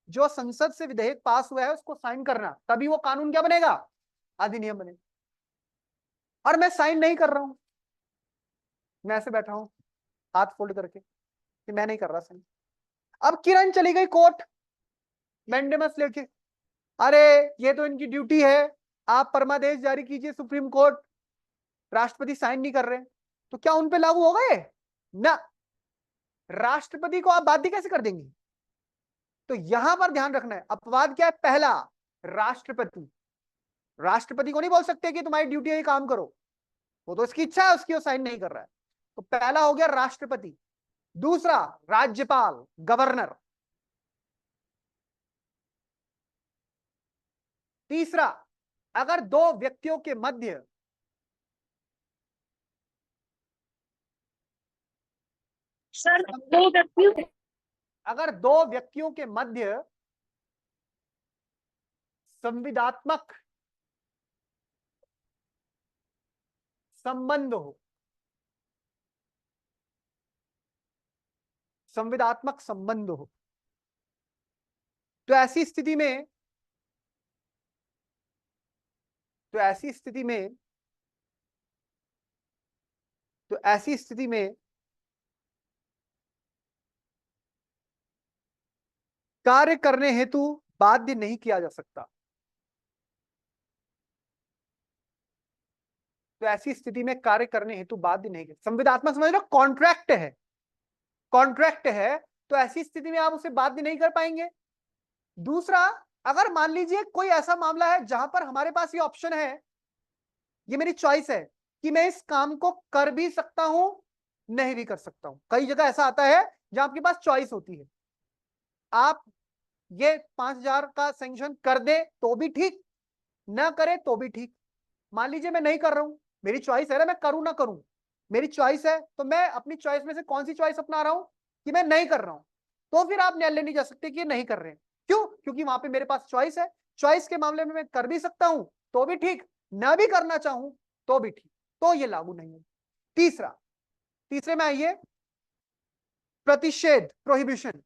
[SPEAKER 2] जो संसद से विधेयक पास हुआ है उसको साइन करना, तभी वो कानून क्या बनेगा? अधिनियम बनेगा। और मैं साइन नहीं कर रहा हूं, मैं ऐसे बैठा हूं हाथ फोल्ड करके कि मैं नहीं कर रहा साइन। अब किरण चली गई कोर्ट मैंडेमस लेके, अरे ये तो इनकी ड्यूटी है, आप परमादेश जारी कीजिए सुप्रीम कोर्ट, राष्ट्रपति साइन नहीं कर रहे, तो क्या उन पे लागू हो गए? ना। राष्ट्रपति को आप बाध्य कैसे कर देंगे? तो यहां पर ध्यान रखना है, अपवाद क्या है? पहला, राष्ट्रपति। राष्ट्रपति को नहीं बोल सकते कि तुम्हारी ड्यूटी है ये काम करो, वो तो इसकी इच्छा है उसकी, वो साइन नहीं कर रहा है। तो पहला हो गया राष्ट्रपति। दूसरा, राज्यपाल, गवर्नर। तीसरा, अगर दो व्यक्तियों के मध्य
[SPEAKER 1] सर दो व्यक्तियों
[SPEAKER 2] अगर दो व्यक्तियों के मध्य संविदात्मक संबंध हो, संविदात्मक संबंध हो, तो ऐसी स्थिति में, तो ऐसी स्थिति में तो ऐसी स्थिति में कार्य करने हेतु बाध्य नहीं किया जा सकता। तो ऐसी स्थिति में कार्य करने हेतु बाध्य नहीं किया। संविदात्मक समझ लो, कॉन्ट्रैक्ट है, कॉन्ट्रैक्ट है, तो ऐसी स्थिति में आप उसे बाध्य नहीं कर पाएंगे। दूसरा, अगर मान लीजिए कोई ऐसा मामला है जहां पर हमारे पास ये ऑप्शन है, ये मेरी चॉइस है कि मैं इस काम को कर भी सकता हूं, नहीं भी कर सकता हूं। कई जगह ऐसा आता है जहां आपके पास चॉइस होती है, आप ये 5,000 का सैंक्शन कर दे तो भी ठीक, ना करे तो भी ठीक। मान लीजिए मैं नहीं कर रहा हूं, मेरी चॉइस है ना, मैं करूं ना करूं, मेरी चॉइस है, तो मैं अपनी चॉइस में से कौन सी चॉइस अपना रहा हूं कि मैं नहीं कर रहा हूं, तो फिर आप न्यायालय नहीं जा सकते कि ये नहीं कर रहे हैं। क्यों? क्योंकि वहां पे मेरे पास चॉइस है। चॉइस के मामले में मैं कर भी सकता हूं तो भी ठीक, ना भी करना चाहूं तो भी ठीक, तो ये लागू नहीं है। तीसरा, तीसरे में आइए, प्रतिषेध, प्रोहिबिशन।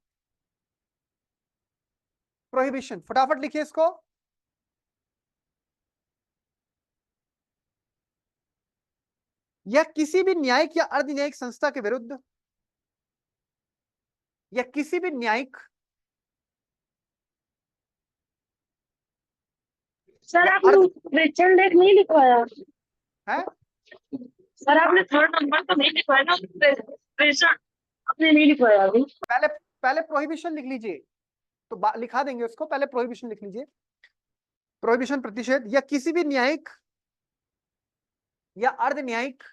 [SPEAKER 2] प्रोहिबिशन, फटाफट लिखिए इसको। यह किसी भी न्यायिक या अर्ध न्यायिक संस्था के विरुद्ध, या किसी भी न्यायिक
[SPEAKER 1] सर
[SPEAKER 2] या
[SPEAKER 1] आपने
[SPEAKER 2] अर्ध
[SPEAKER 1] प्रेक्षण लेख नहीं लिखवाया?
[SPEAKER 2] है,
[SPEAKER 1] सर आपने थर्ड नंबर तो नहीं लिखवाया ना, प्रेशर आपने नहीं लिखवाया अभी।
[SPEAKER 2] पहले पहले प्रोहिबिशन लिख लीजिए, तो लिखा देंगे उसको, पहले प्रोहिबिशन लिख लीजिए। प्रोहिबिशन प्रतिषेध या किसी भी न्यायिक या अर्ध न्यायिक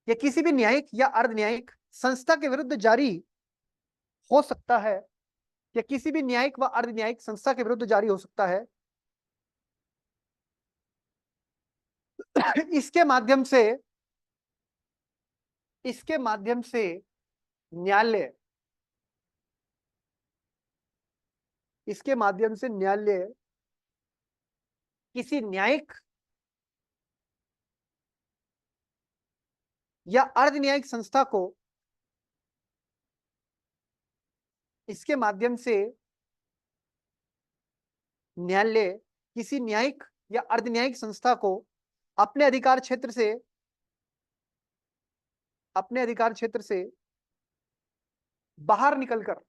[SPEAKER 2] या किसी भी न्यायिक या अर्ध न्यायिक संस्था के विरुद्ध जारी हो सकता है, या किसी भी न्यायिक व अर्ध न्यायिक संस्था के विरुद्ध जारी हो सकता है। इसके माध्यम से न्यायालय इसके माध्यम से न्यायालय किसी न्यायिक या अर्ध न्यायिक संस्था को इसके माध्यम से न्यायालय किसी न्यायिक या अर्ध न्यायिक संस्था को अपने अधिकार क्षेत्र से बाहर निकलकर,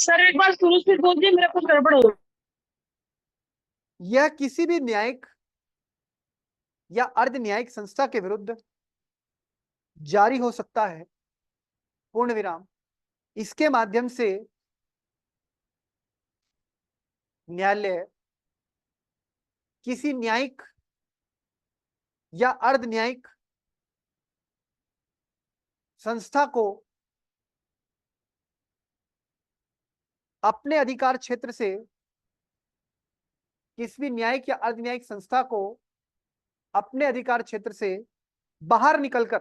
[SPEAKER 1] सर एक बार शुरू से बोल दिए, मेरा कुछ गड़बड़ हो गया।
[SPEAKER 2] यह किसी भी न्यायिक या अर्ध न्यायिक संस्था के विरुद्ध जारी हो सकता है, पूर्ण विराम। इसके माध्यम से न्यायालय किसी न्यायिक या अर्ध न्यायिक संस्था को अपने अधिकार क्षेत्र से, किसी भी न्यायिक या अर्ध न्यायिक संस्था को अपने अधिकार क्षेत्र से बाहर निकलकर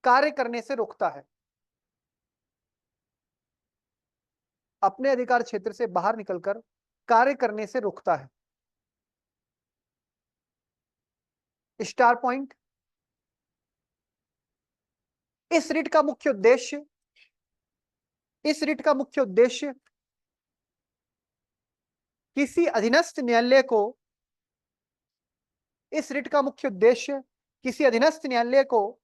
[SPEAKER 2] कार्य करने से रोकता है। अपने अधिकार क्षेत्र से बाहर निकलकर कार्य करने से रोकता है। स्टार पॉइंट, इस रिट का मुख्य उद्देश्य किसी अधीनस्थ न्यायालय को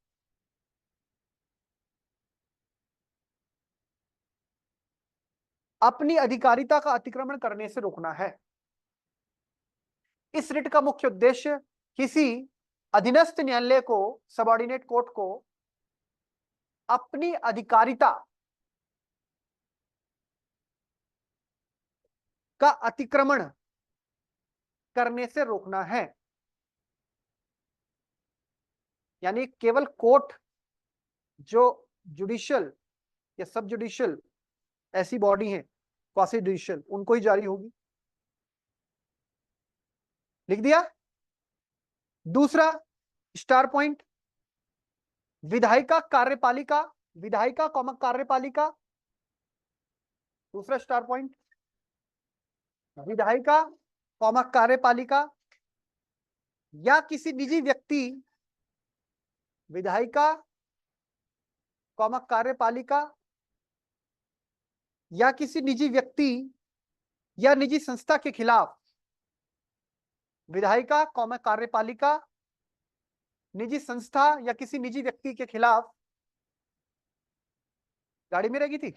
[SPEAKER 2] अपनी अधिकारिता का अतिक्रमण करने से रोकना है। इस रिट का मुख्य उद्देश्य किसी अधीनस्थ न्यायालय को, सबऑर्डिनेट कोर्ट को अपनी अधिकारिता का अतिक्रमण करने से रोकना है। यानी केवल कोर्ट, जो जुडिशियल या सब जुडिशियल ऐसी बॉडी है, क्वासी जुडिशियल, उनको ही जारी होगी। लिख दिया। दूसरा स्टार पॉइंट, विधायिका कार्यपालिका, कार्यपालिका। दूसरा स्टार पॉइंट, विधायिका कार्यपालिका या किसी निजी व्यक्ति, विधायिका कार्यपालिका या किसी निजी व्यक्ति या निजी संस्था के खिलाफ, विधायिका कार्यपालिका, निजी संस्था या किसी निजी व्यक्ति के खिलाफ, गाड़ी में रहेगी थी,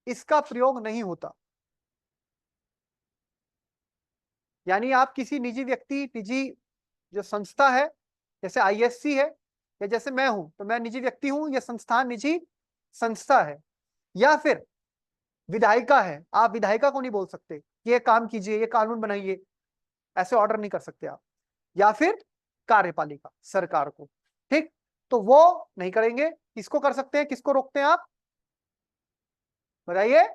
[SPEAKER 2] इसका प्रयोग नहीं होता। यानी आप किसी निजी व्यक्ति, निजी जो संस्था है, जैसे आईएससी है या जैसे मैं हूं, तो मैं निजी व्यक्ति हूं, या संस्थान निजी संस्था है, या फिर विधायिका है, आप विधायिका को नहीं बोल सकते कि ये काम कीजिए, ये कानून बनाइए, ऐसे ऑर्डर नहीं कर सकते आप। या फिर कार्यपालिका, सरकार को, ठीक, तो वो नहीं करेंगे। किसको कर सकते हैं, किसको रोकते हैं आप बताइए?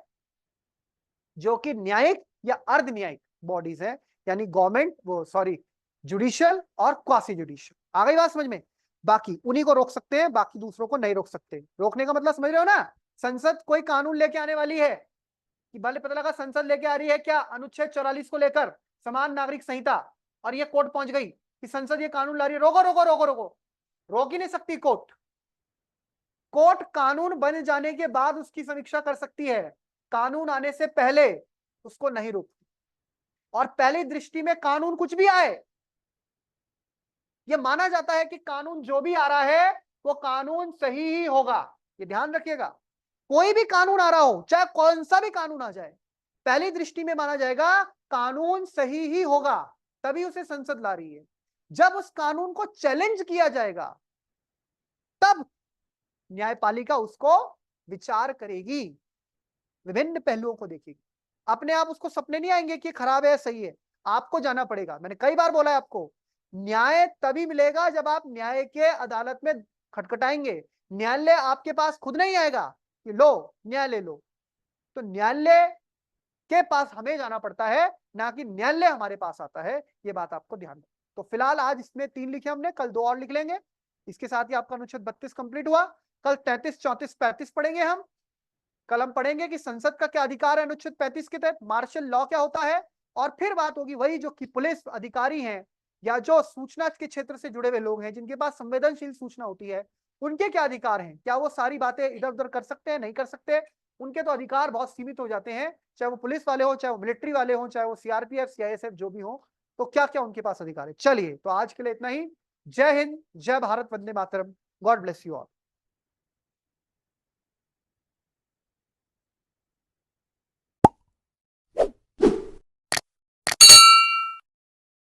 [SPEAKER 2] जो कि न्यायिक या अर्ध न्यायिक बॉडीज है, यानी गवर्नमेंट, वो सॉरी जुडिशियल और क्वासी जुडिशियल। आ गई बात समझ में? बाकी उन्हीं को रोक सकते हैं, बाकी दूसरों को नहीं रोक सकते। रोकने का मतलब समझ रहे हो ना? संसद कोई कानून लेके आने वाली है कि भले पता लगा संसद लेके आ रही है क्या, अनुच्छेद 44 को लेकर, समान नागरिक संहिता, और ये कोर्ट पहुंच गई कि संसद ये कानून ला रही है, रोको रोको रोको रोको, रोक ही नहीं सकती कोर्ट। कोर्ट कानून बन जाने के बाद उसकी समीक्षा कर सकती है, कानून आने से पहले उसको नहीं रोकती। और पहली दृष्टि में कानून कुछ भी आए, यह माना जाता है कि कानून जो भी आ रहा है वो कानून सही ही होगा, ये ध्यान रखिएगा। कोई भी कानून आ रहा हो, चाहे कौन सा भी कानून आ जाए, पहली दृष्टि में माना जाएगा कानून सही ही होगा, तभी उसे संसद ला रही है। जब उस कानून को चैलेंज किया जाएगा तब न्यायपालिका उसको विचार करेगी, विभिन्न पहलुओं को देखेगी। अपने आप उसको सपने नहीं आएंगे कि खराब है या सही है, आपको जाना पड़ेगा। मैंने कई बार बोला है आपको, न्याय तभी मिलेगा जब आप न्याय के अदालत में खटखटाएंगे। न्यायालय आपके पास खुद नहीं आएगा कि लो न्यायालय लो, तो न्यायालय के पास हमें जाना पड़ता है, ना कि न्यायालय हमारे पास आता है। ये बात आपको ध्यान रखना। तो फिलहाल आज इसमें 3 लिखे हमने, कल 2 और लिख लेंगे। इसके साथ ही आपका अनुच्छेद 32 कंप्लीट हुआ। कल 33, 34, 35 पढ़ेंगे हम। कल हम पढ़ेंगे कि संसद का क्या अधिकार है अनुच्छेद 35 के तहत, मार्शल लॉ क्या होता है, और फिर बात होगी वही जो कि पुलिस अधिकारी हैं या जो सूचना के क्षेत्र से जुड़े हुए लोग हैं जिनके पास संवेदनशील सूचना होती है, उनके क्या अधिकार हैं, क्या वो सारी बातें इधर उधर कर सकते हैं, नहीं कर सकते। उनके तो अधिकार बहुत सीमित हो जाते हैं, चाहे वो पुलिस वाले हो, चाहे वो मिलिट्री वाले हो, चाहे वो सीआरपीएफ सीआईएसएफ जो भी हो, तो क्या क्या उनके पास अधिकार है। चलिए, तो आज के लिए इतना ही। जय हिंद, जय भारत, वंदे मातरम। God bless you all.